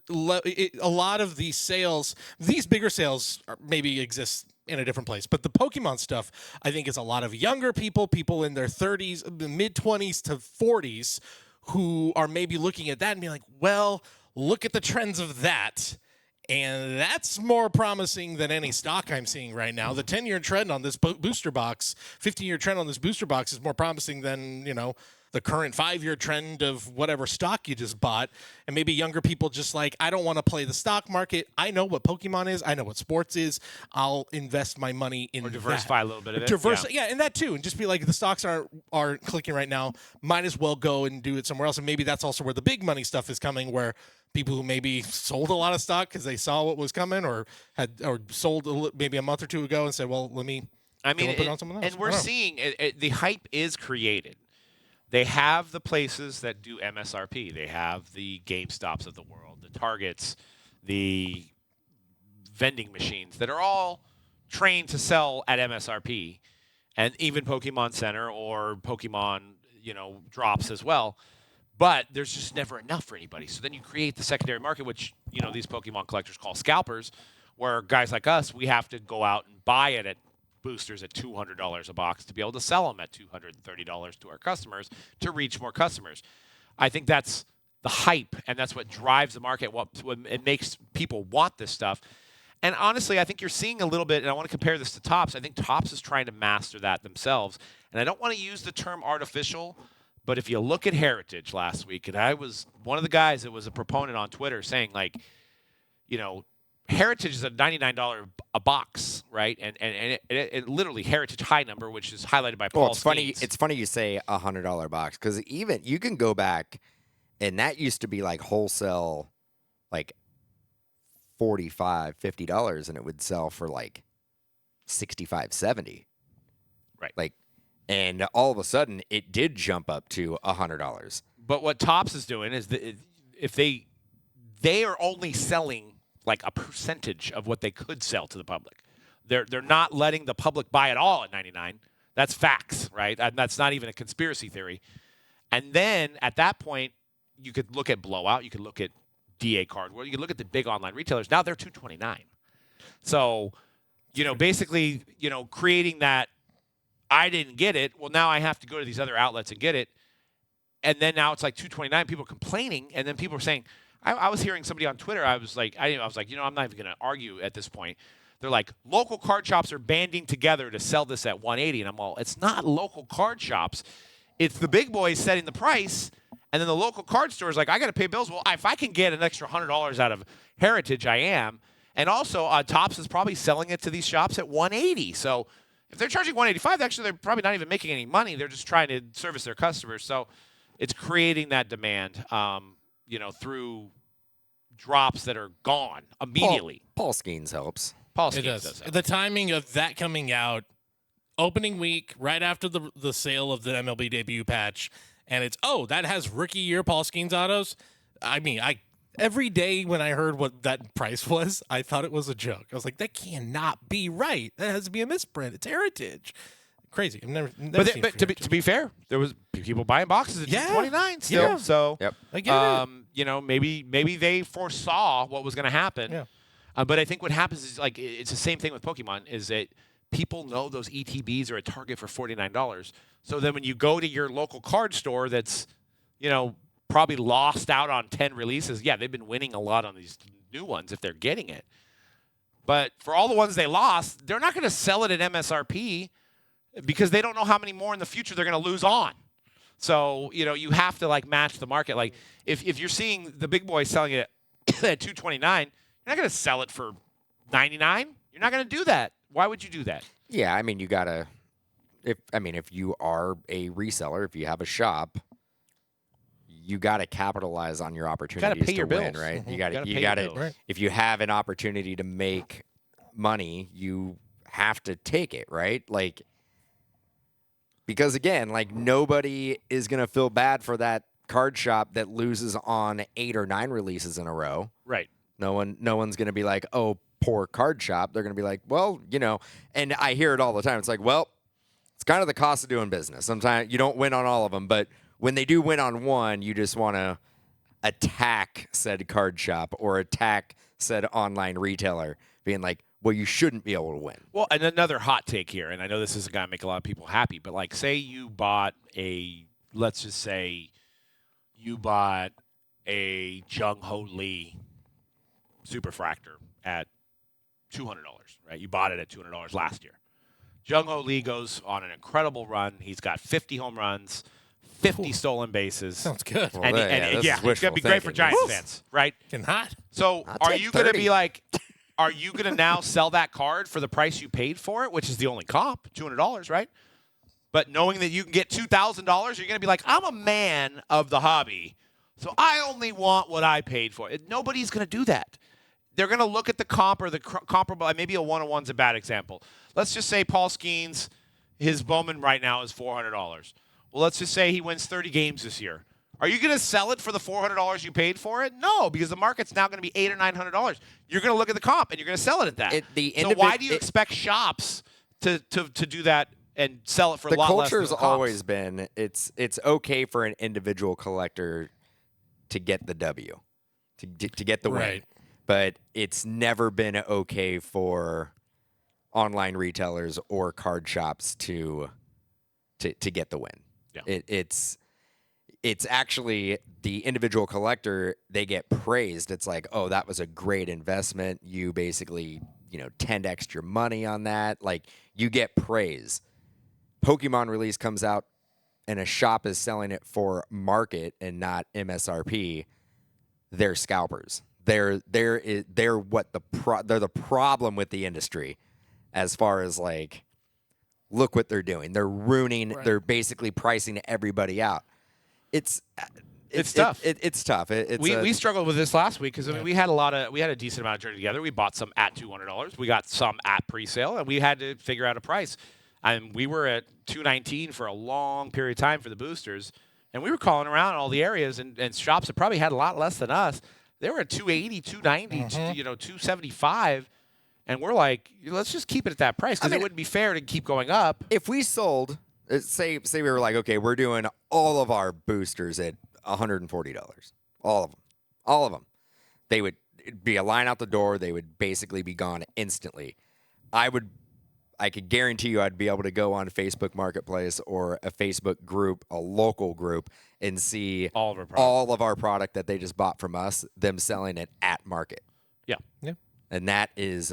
lot of these sales, these bigger sales maybe exist in a different place. But the Pokemon stuff, I think, is a lot of younger people in their 30s, mid-20s to 40s, who are maybe looking at that and being well, look at the trends of that. And that's more promising than any stock I'm seeing right now. The 10-year trend on this booster box, 15-year trend on this booster box is more promising than, the current 5-year trend of whatever stock you just bought. And maybe younger people just like, I don't want to play the stock market. I know what Pokemon is. I know what sports is. I'll invest my money in
or diversify
that.
a little bit of it.
Yeah, and that too. And just be like, the stocks aren't clicking right now. Might as well go and do it somewhere else. And maybe that's also where the big money stuff is coming, where people who maybe sold a lot of stock because they saw what was coming, or sold maybe a month or two ago and said, well, let me put it on someone else.
And we're seeing the hype is created. They have the places that do MSRP. They have the GameStops of the world, the Targets, the vending machines that are all trained to sell at MSRP, and even Pokemon Center or Pokemon, drops as well. But there's just never enough for anybody. So then you create the secondary market, which, these Pokemon collectors call scalpers, where guys like us, we have to go out and buy it at boosters at $200 a box to be able to sell them at $230 to our customers to reach more customers. I think that's the hype, and that's what drives the market. What it makes people want this stuff. And honestly, I think you're seeing a little bit, and I want to compare this to Topps. I think Topps is trying to master that themselves. And I don't want to use the term artificial, but if you look at Heritage last week, and I was one of the guys that was a proponent on Twitter saying, like, Heritage is a $99 a box, right? And it literally Heritage high number, which is highlighted by Paul.
Well, it's funny you say $100 box, because even you can go back, and that used to be like wholesale, like $45, $50, and it would sell for like $65, $70.
Right.
Like, and all of a sudden it did jump up to $100.
But what Topps is doing is that if they are only selling like a percentage of what they could sell to the public. They're not letting the public buy it all at 99. That's facts, right? And that's not even a conspiracy theory. And then at that point, you could look at Blowout, you could look at DA Cardboard, you could look at the big online retailers. Now they're $229. So, basically, creating that I didn't get it. Well, now I have to go to these other outlets and get it. And then now it's like $229. People are complaining, and then people are saying, I was hearing somebody on Twitter. I was like, I'm not even going to argue at this point. They're like, local card shops are banding together to sell this at $180, and I'm all, it's not local card shops. It's the big boys setting the price, and then the local card store is like, I got to pay bills. Well, if I can get an extra $100 out of Heritage, I am. And also, Topps is probably selling it to these shops at $180. So if they're charging $185, actually they're probably not even making any money. They're just trying to service their customers. So it's creating that demand. Through drops that are gone immediately.
Paul Skeens helps.
Paul Skeens does help.
The timing of that coming out, opening week, right after the sale of the MLB debut patch, and it's, that has rookie year Paul Skeens autos. I mean, every day when I heard what that price was, I thought it was a joke. I was like, that cannot be right. That has to be a misprint. It's Heritage. Crazy. I've never seen
But to be fair, there was people buying boxes at $229 still.
Yeah.
So
Yep.
I get it.
maybe they foresaw what was going to happen.
Yeah.
But I think what happens is, like, it's the same thing with Pokemon, is that people know those ETBs are at Target for $49. So then when you go to your local card store that's, probably lost out on 10 releases, they've been winning a lot on these new ones if they're getting it. But for all the ones they lost, they're not going to sell it at MSRP because they don't know how many more in the future they're going to lose on. So, you have to, like, match the market. Like, if you're seeing the big boys selling it at $229, you're not going to sell it for $99. You're not going to do that. Why would you do that?
Yeah, I mean, you gotta. If you are a reseller, if you have a shop, you gotta capitalize on your opportunities
pay
to
your
win,
bills.
right?
Mm-hmm.
You
Gotta
gotta.
pay your bills.
Right.
If you have an opportunity to make money, you have to take it, right? Like, because again, like, nobody is gonna feel bad for that card shop that loses on 8 or 9 releases in a row.
Right.
No one's going to be like, oh, poor card shop. They're going to be like, well, and I hear it all the time. It's like, well, it's kind of the cost of doing business. Sometimes you don't win on all of them, but when they do win on one, you just want to attack said card shop or attack said online retailer, being like, well, you shouldn't be able to win.
Well, and another hot take here, and I know this isn't going to make a lot of people happy, but, like, say you bought let's just say you bought a Jung Ho Lee Superfractor at $200, right? You bought it at $200 last year. Jung Ho Lee goes on an incredible run. He's got 50 home runs, 50 stolen bases.
Sounds good.
Well,
And
this is
it's
wishful
going to be great for
thinking.
Giants
Woo!
fans, right?
Getting hot.
So
I'll
are
take
you going to
30.
be like, are you going to now sell that card for the price you paid for it, which is the only comp, $200, right? But knowing that you can get $2,000, you're going to be like, I'm a man of the hobby, so I only want what I paid for. Nobody's going to do that. They're going to look at the comp or the comparable. Maybe a one-on-one's a bad example. Let's just say Paul Skeens, his Bowman right now is $400. Well, let's just say he wins 30 games this year. Are you going to sell it for the $400 you paid for it? No, because the market's now going to be $800 or $900. You're going to look at the comp and you're going to sell it at that. So why do you expect shops to do that and sell it for a lot less than the
culture's
comps?
always been it's okay for an individual collector to get the W, to get the win,
Right.
but it's never been okay for online retailers or card shops to get the win.
Yeah.
It's actually the individual collector, they get praised. It's like, oh, that was a great investment. You basically, 10x'd your money on that. Like, you get praise. Pokemon release comes out and a shop is selling it for market and not MSRP. They're scalpers. They're the problem with the industry as far as like, look what they're doing. They're ruining.
Right.
They're basically pricing everybody out. It's
tough.
It's tough.
We struggled with this last week because we had a decent amount of journey together. We bought some at $200. We got some at pre-sale, and we had to figure out a price. And we were at $219 for a long period of time for the boosters, and we were calling around all the areas and shops that probably had a lot less than us. They were at $280, $290, $275. And we're like, let's just keep it at that price because it wouldn't be fair to keep going up.
If we sold, say we were like, okay, we're doing all of our boosters at $140, all of them. It'd be a line out the door. They would basically be gone instantly. I could guarantee you I'd be able to go on Facebook Marketplace or a Facebook group, a local group, and see all of our product that they just bought from us, them selling it at market.
Yeah.
And that is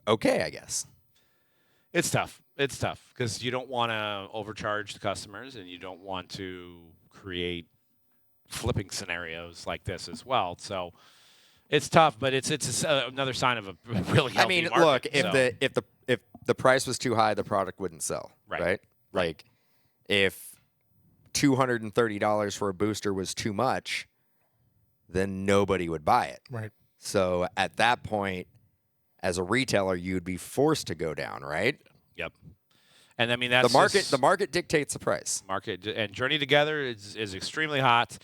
okay, I guess.
It's tough. It's tough because you don't want to overcharge the customers and you don't want to create flipping scenarios like this as well. So it's tough, but it's another sign of a really healthy market.
Look, if the price was too high, the product wouldn't sell, right? Like if $230 for a booster was too much, then nobody would buy it.
Right.
So at that point, as a retailer, you'd be forced to go down, right?
Yep. And I mean that's
the market dictates the price.
Market and Journey Together is extremely hot.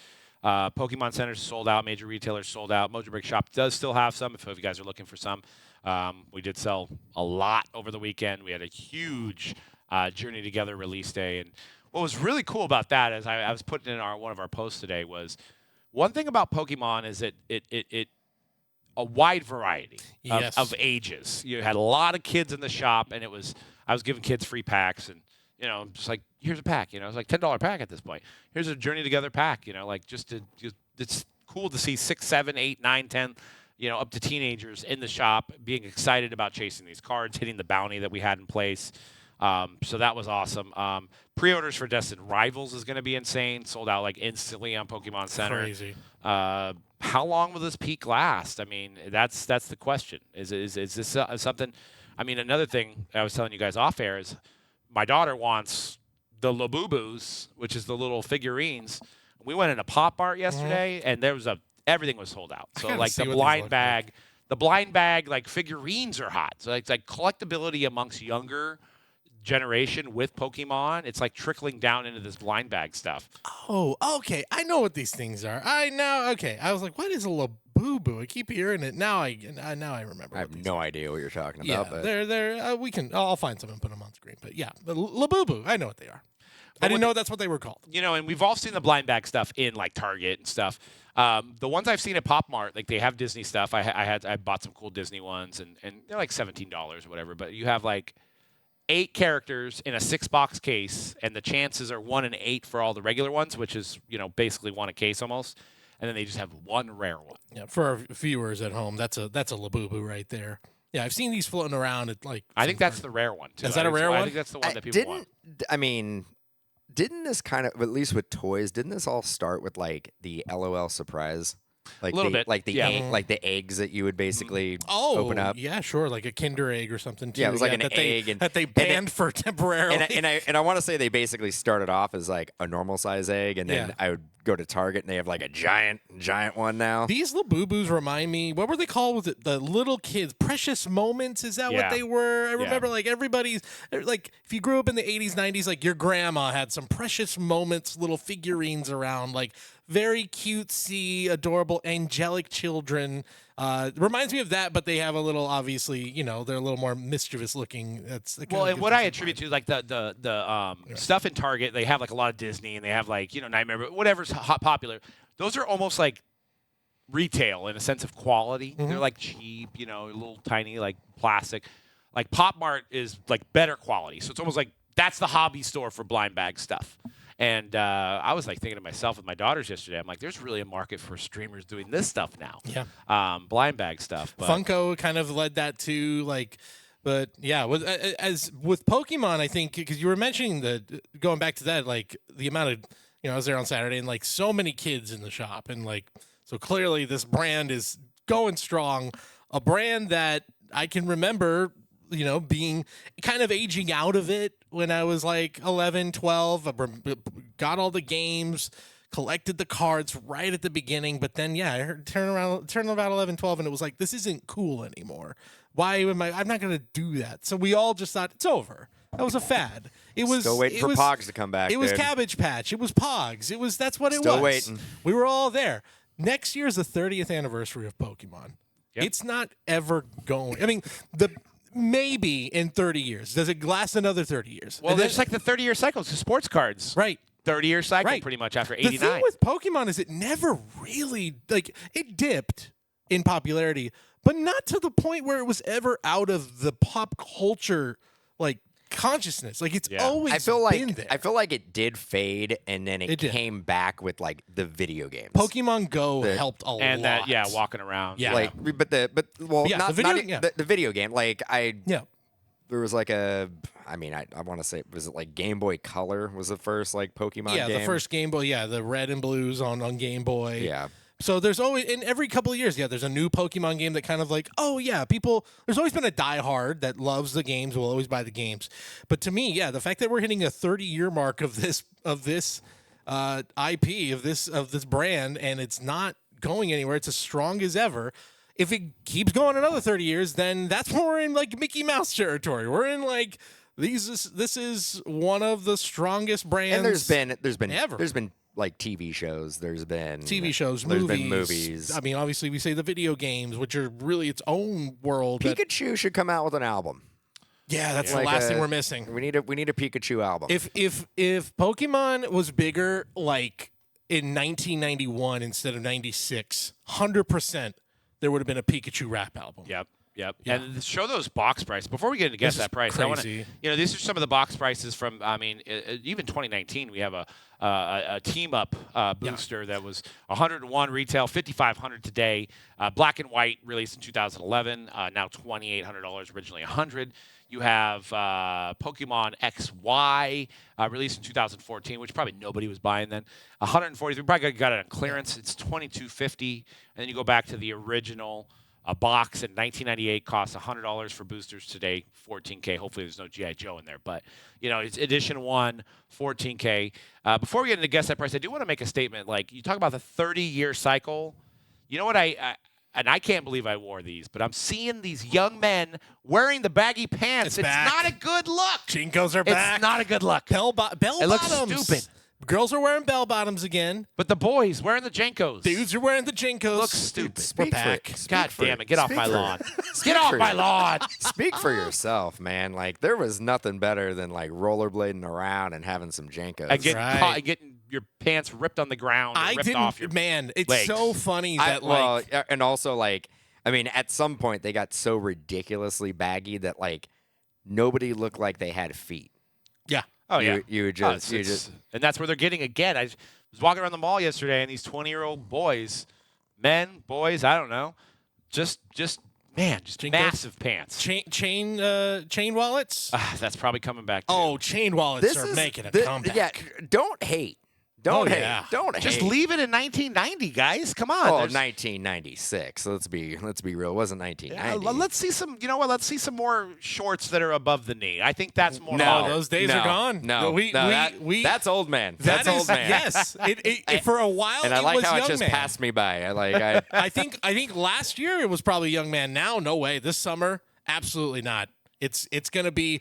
Pokemon Center's sold out. Major retailers sold out. Mojobreak Shop does still have some. If you guys are looking for some, we did sell a lot over the weekend. We had a huge Journey Together release day, and what was really cool about that, as I was putting in one of our posts today, was one thing about Pokemon is it a wide variety of ages. You had a lot of kids in the shop, and I was giving kids free packs, and just like, here's a pack. It's like $10 pack at this point. Here's a Journey Together pack. It's cool to see 6, 7, 8, 9, 10, up to teenagers in the shop being excited about chasing these cards, hitting the bounty that we had in place. So that was awesome. Pre-orders for Destined Rivals is going to be insane. Sold out like instantly on Pokemon Center.
Crazy.
How long will this peak last? I mean, that's the question. Is this something? I mean, another thing I was telling you guys off air is my daughter wants the Labubus, which is the little figurines. We went in a Pop Art yesterday, and everything was sold out. So like the blind bag like figurines are hot. So it's like collectability amongst younger generation with Pokemon. It's like trickling down into this blind bag stuff.
Oh, okay. I know what these things are. Okay. I was like, what is a Labubu? I keep hearing it. Now I remember.
I have no idea what you're talking about. But
they're I'll find some and put them on screen. But yeah, the Labubu. I know what they are. I didn't know that's what they were called.
And we've all seen the blind bag stuff in like Target and stuff. The ones I've seen at Pop Mart, like they have Disney stuff. I bought some cool Disney ones, and they're like $17 or whatever. But you have like 8 characters in a 6-box case, and the chances are 1 in 8 for all the regular ones, which is basically 1 a case almost. And then they just have 1 rare one.
Yeah, for our viewers at home, that's a Labubu right there. Yeah, I've seen these floating around at like.
I think that's the rare one too.
Is that a rare one?
I think that's the one that people want.
I mean, didn't this kind of, at least with toys, didn't this all start with like the LOL surprise? Like
A little bit,
like the
yeah.
like the eggs that you would basically
Oh,
open up.
yeah, sure, like a Kinder egg or something too.
Yeah, it was like an
that
egg,
that they banned for temporarily.
And I want to say they basically started off as like a normal size egg, and then I would go to Target and they have like a giant one now.
These little boo-boos remind me, what were they called? Was it the little kids? Precious Moments? Is that what they were? I remember like everybody's, like if you grew up in the 80s, 90s, like your grandma had some Precious Moments little figurines around, like very cutesy, adorable, angelic children. Reminds me of that, but they have a little, obviously, they're a little more mischievous looking.
And what I attribute to like the stuff in Target, they have like a lot of Disney, and they have like Nightmare, whatever's hot popular. Those are almost like retail in a sense of quality.
Mm-hmm.
They're like cheap, a little tiny like plastic. Like Pop Mart is like better quality, so it's almost like that's the hobby store for blind bag stuff. And I was like thinking to myself with my daughters yesterday, I'm like, there's really a market for streamers doing this stuff now.
Yeah.
Blind bag stuff. But
Funko kind of led that too, but yeah, with Pokemon, I think, because you were mentioning going back to that, like the amount of, I was there on Saturday and like so many kids in the shop, and like, so clearly this brand is going strong, a brand that I can remember, being kind of aging out of it when I was like 11, 12. I got all the games, collected the cards right at the beginning. But then, I heard turn about 11, 12, and it was like, this isn't cool anymore. Why am I'm not going to do that. So we all just thought, it's over. That was a fad. It was
still waiting for Pogs to come back.
It was Cabbage Patch. It was Pogs. That's what it was.
Still waiting.
We were all there. Next year is the 30th anniversary of Pokemon. Yep. It's not ever going. I mean, maybe in 30 years. Does it last another 30 years?
Well, there's like the 30-year cycles to sports cards.
Right.
30-year cycle pretty much after 89.
The thing with Pokemon is it never really, it dipped in popularity, but not to the point where it was ever out of the pop culture, consciousness. Like, it's always been there.
I feel like it did fade, and then it came back with, like, the video games.
Pokemon Go helped a lot.
And walking around.
Yeah.
The video game. Like, there was like I want to say, was it like Game Boy Color was the first like Pokemon game?
Yeah, the first Game Boy, the red and blues on Game Boy.
Yeah.
So there's always, in every couple of years, there's a new Pokemon game that kind of like, people, there's always been a diehard that loves the games, will always buy the games. But to me, the fact that we're hitting a 30-year mark of this IP, of this brand, and it's not going anywhere, it's as strong as ever. If it keeps going another 30 years, then that's when we're in like Mickey Mouse territory. We're in like this is one of the strongest brands.
And there's been
ever.
There's been like TV shows. There's been
movies. I mean, obviously we say the video games, which are really its own world.
Pikachu should come out with an album.
Yeah, that's the last thing we're missing.
We need a Pikachu album.
If Pokemon was bigger like in 1991 instead of 96, 100%. There would have been a Pikachu rap album.
Yep. Yeah. And show those box prices. Before we get to guess that price,
crazy.
I want to, these are some of the box prices from, even 2019, we have a team-up booster that was $101 retail, $5,500 today. Black and white, released in 2011, now $2,800, originally $100. You have Pokemon XY, released in 2014, which probably nobody was buying then. $140. We probably got it on clearance. It's $22.50. And then you go back to the original. A box in 1998 costs $100 for boosters. Today, $14K. Hopefully there's no G.I. Joe in there. But, it's edition 1, $14K. Before we get into guess that price, I do want to make a statement. Like, you talk about the 30-year cycle. You know what and I can't believe I wore these, but I'm seeing these young men wearing the baggy pants. It's not a good look.
Jinkos are back.
It's not a good look.
Bell bottoms.
It looks stupid.
Girls are wearing bell bottoms again.
But the boys wearing the Jenkos.
Dudes are wearing the Jenkos.
Looks stupid.
We're back.
God damn it. Get off my lawn. Get off my lawn.
Speak for yourself, man. Like, there was nothing better than, like, rollerblading around and having some Jenkos.
And getting your pants ripped on the ground and ripped off your
it's
legs.
so funny that,
and also, like, I mean, at some point, they got so ridiculously baggy that, like, nobody looked like they had feet.
Yeah.
Oh, yeah. You would just,
and that's where they're getting again. I was walking around the mall yesterday, and these 20-year-old boys, men, boys, I don't know, just Man, just massive pants.
Chain wallets?
That's probably coming back, too.
Oh, chain wallets are making a comeback.
Yeah, don't hate. Don't hate.
Yeah.
Don't hate.
Just leave it in 1990, guys. Come on.
Oh, 1996. Let's be real. It wasn't 1990.
Yeah, let's see some. You know what? Let's see some more shorts that are above the knee. I think that's more.
No, those days are gone.
No, that's old man. That's old man.
Yes, for a while.
And I like how it just
man.
passed me by.
I think last year it was probably young man. Now, no way. This summer, absolutely not. It's going to be,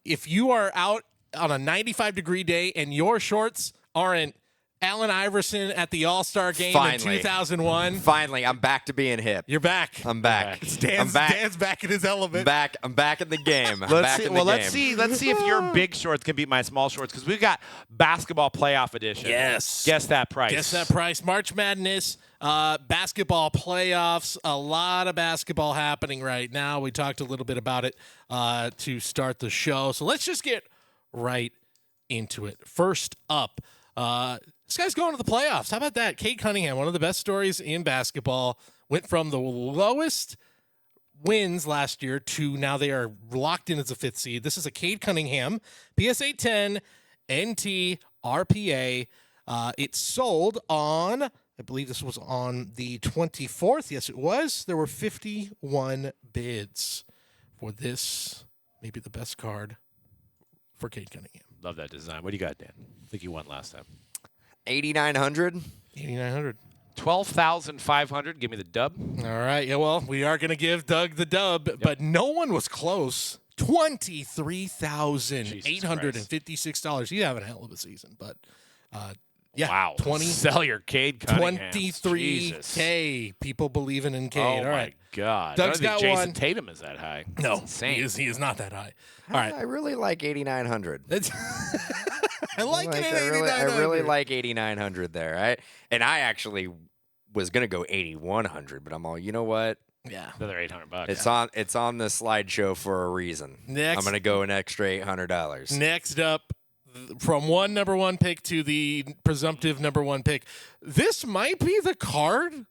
if you are out on a 95-degree day and your shorts aren't Allen Iverson at the All-Star game in 2001.
Finally, I'm back to being hip.
You're back.
I'm back.
Dan's back in his element.
I'm back in the game.
Let's see if your big shorts can beat my small shorts, because we've got basketball playoff edition.
Yes.
Guess that price.
Guess that price. March Madness, basketball playoffs. A lot of basketball happening right now. We talked a little bit about it to start the show. So let's just get right into it. First up, this guy's going to the playoffs. How about that? Cade Cunningham, one of the best stories in basketball, went from the lowest wins last year to now they are locked in as a 5th seed. This is a Cade Cunningham, PSA 10, NT, RPA. It sold on, I believe this was on the 24th. Yes, it was. There were 51 bids for this, maybe the best card for Cade Cunningham.
Love that design. What do you got, Dan? I think you won last time.
8,900.
8,900.
12,500. Give me the dub.
All right. Yeah, well, we are going to give Doug the dub, but no one was close. $23,856. He's having a hell of a season, but yeah.
Wow. Sell your Cade Cunningham.
23K people believing in Cade.
Oh,
all right.
My God.
Doug's
I don't
got
think Jason
one.
Tatum is that high.
No,
That's insane.
he is not that high. All right.
I really like 8,900.
I like it at 8,900.
I really like 8,900 there. And I actually was gonna go 8,100, but I'm all, you know what?
Yeah.
Another $800.
It's on the slideshow for a reason. I'm gonna go an extra $800.
Next up, from one number one pick to the presumptive number one pick, this might be the card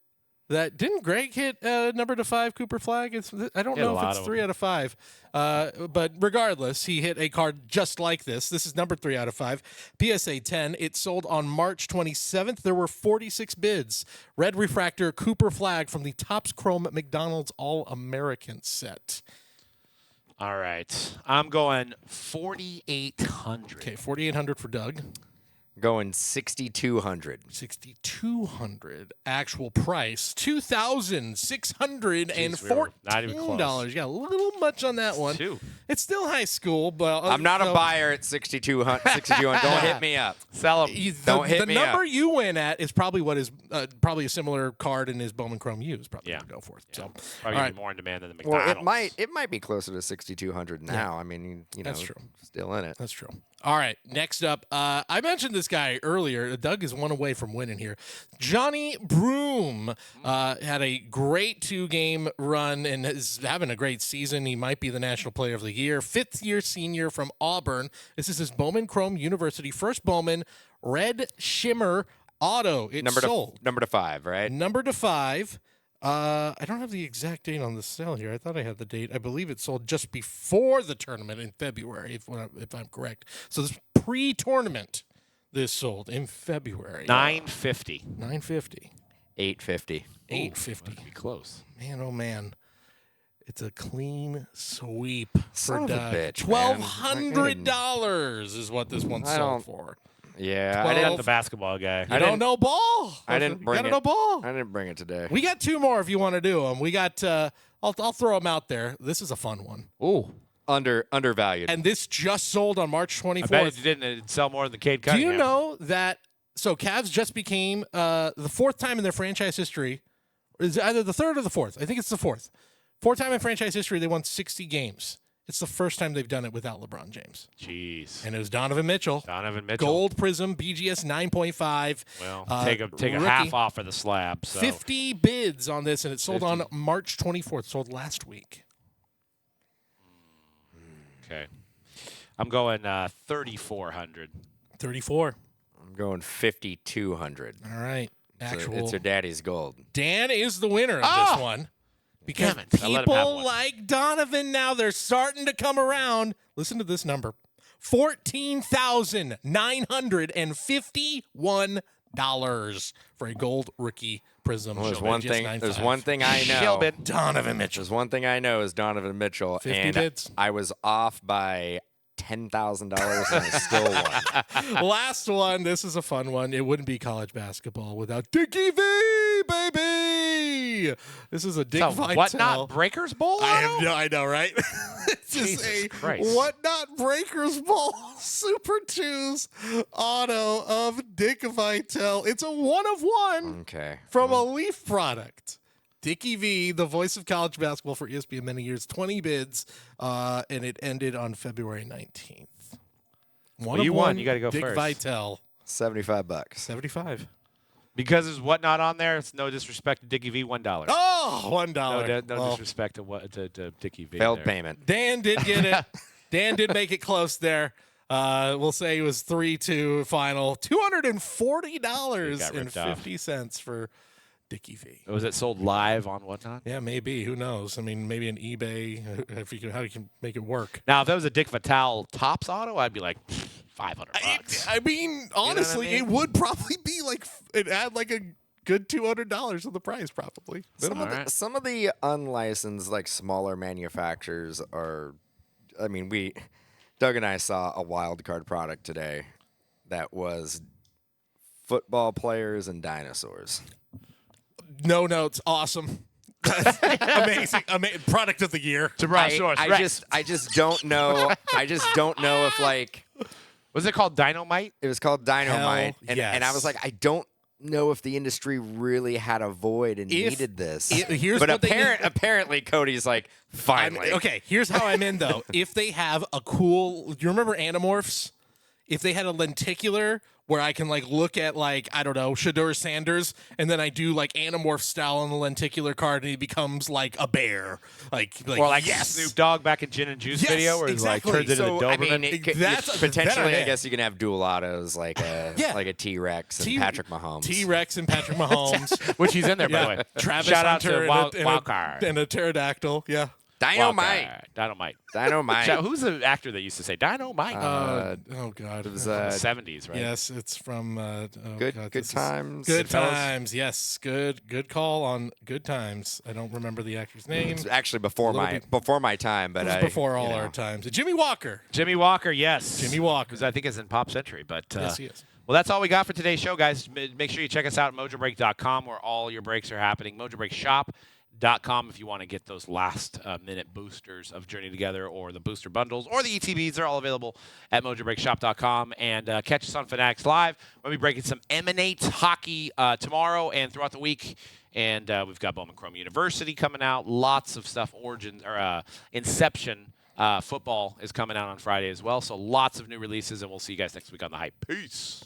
that didn't Greg hit number to 5 Cooper Flagg? I don't know if it's 3 out of 5, but regardless, he hit a card just like this. This is number 3 out of 5, PSA 10. It sold on March 27th. There were 46 bids. Red refractor Cooper Flagg from the Topps Chrome McDonald's All-American set.
All right. I'm going 4,800.
Okay, 4,800 for Doug.
Going 6,200.
6,200. Actual price $2,614. Yeah, a little much on that one. It's still high school, but
I'm not a buyer at 6,200. Don't hit me up.
Sell them.
Don't hit me up.
The number you win at is probably what is probably a similar card in his Bowman Chrome U is probably going to go for. So
probably
all right.
more in demand than the McDonald's.
Well, it might be closer to 6,200 now. I mean,
That's true.
Still in it.
That's true. All right, next up, I mentioned this guy earlier. Doug is one away from winning here. Johnny Broome had a great 2-game run and is having a great season. He might be the National Player of the Year. 5th-year senior from Auburn. This is his Bowman Chrome University first Bowman Red Shimmer Auto. It's sold.
Number to 5, right?
Number to 5. I don't have the exact date on the sale here. I thought I had the date. I believe it sold just before the tournament in February, if I'm correct. So this pre-tournament, this sold in February.
$950.
$950.
$850.
$850.
Be close.
Man, oh man. It's a clean sweep
Son
for
of a
Doug.
bitch,
$1,200 is what this one sold for.
Yeah,
I didn't the basketball guy.
I don't know ball.
I didn't bring it.
Know ball.
I didn't bring it today.
We got 2 more if you want to do them. We got. I'll throw them out there. This is a fun one.
Ooh,
undervalued.
And this just sold on March 24th.
I bet it didn't sell more than the Cade Cunningham.
Do you know that? So Cavs just became the 4th time in their franchise history. Is either the 3rd or the 4th? I think it's the 4th. 4th time in franchise history they won 60 games. It's the first time they've done it without LeBron James.
Jeez.
And it was Donovan Mitchell. Gold Prism, BGS 9.5.
Well, take a half off of the slab. So.
50 bids on this, and it sold on March 24th. Sold last week.
Okay. I'm going 3,400.
34.
I'm going 5,200.
All right.
It's her daddy's gold.
Dan is the winner of this one. Because
Damn it. I let him have
people
one.
like Donovan now, they're starting to come around. Listen to this number. $14,951 for a gold rookie prism.
Well,
Shohei,
there's one thing I know.
Shelbit.
Donovan Mitchell.
There's one thing I know is Donovan Mitchell,
50
and
bids.
I was off by $10,000 and I still won.
Last one. This is a fun one. It wouldn't be college basketball without Dickie V, baby. This is a Dick
So
Vitale.
Whatnot Breakers Bowl?
I know, right? It's just
Jesus
a
Christ.
Whatnot Breakers Bowl Super 2s auto of Dick Vitale. It's a 1-of-1
Okay.
from a Leaf product. Dickie V, the voice of college basketball for ESPN many years, 20 bids, and it ended on February 19th.
You won. You gotta go
Dick
first.
Vitale,
$75.
75.
Because there's Whatnot on there, it's no disrespect to Dickie V, $1.
Oh, $1.
No
Well,
disrespect to Dickie V.
Failed
there.
payment.
Dan did get it. Dan did make it close there. We'll say it was 3-2 final. $240.50 for Dickie V.
Was it sold live on Whatnot?
Yeah, maybe. Who knows? I mean, maybe an eBay. If you can, how you can make it work.
Now, if that was a Dick Vitale Topps auto, I'd be like, $500.
I mean, honestly,
mean?
it would probably be like it add like a good $200 to the price, probably.
Some of the unlicensed, like smaller manufacturers are. I mean, Doug and I saw a wild card product today that was football players and dinosaurs.
No notes. Awesome. Amazing. Product of the year.
I just don't know. I just don't know if like
Was it called Dynamite?
it was called Dynamite,
Hell
and I
yes.
was like, I don't know if the industry really had a void and needed this.
Here's
but
what they did.
apparently Cody's like, finally.
Okay, here's how I'm in though. If they have a cool, do you remember Animorphs? If they had a lenticular where I can like look at like, I don't know, Shedeur Sanders, and then I do like Animorph style on the lenticular card, and he becomes like a bear,
Or like
yes.
Snoop Dogg back in Gin and Juice
Yes,
video where
exactly.
he like turns into
So,
the
I
Doberman.
mean,
That's-
potentially,
that
I guess you can have dual autos like a
Yeah.
like a T-Rex and Patrick Mahomes.
T-Rex and Patrick Mahomes.
which he's in there, by the way.
Travis
Shout out
Hunter
to Wild
and, a,
Card.
and a pterodactyl. Yeah.
Dynamite.
Dynamite.
Dynamite.
Who's the actor that used to say Dynamite?
Oh God.
It was
From the 70s, right?
Yes, it's from
good
God,
good
this is-
times.
Good
fellas.
Times. Yes, good call on Good Times. I don't remember the actor's name.
It's actually before
little
my
bit-
before my time, but
It was before all
you know.
our times. Jimmy Walker.
Jimmy Walker, yes.
Jimmy Walker.
Because I think it's in Pop Century. But
Yes, he is.
well, that's all we got for today's show, guys. Make sure you check us out at mojobreak.com where all your breaks are happening. Mojobreakshop.com if you want to get those last-minute boosters of Journey Together or the booster bundles or the ETBs. They're all available at mojobreakshop.com. And catch us on Fanatics Live. We'll be breaking some Emanate Hockey tomorrow and throughout the week. And we've got Bowman Chrome University coming out. Lots of stuff. Inception football is coming out on Friday as well. So lots of new releases, and we'll see you guys next week on The Hype. Peace.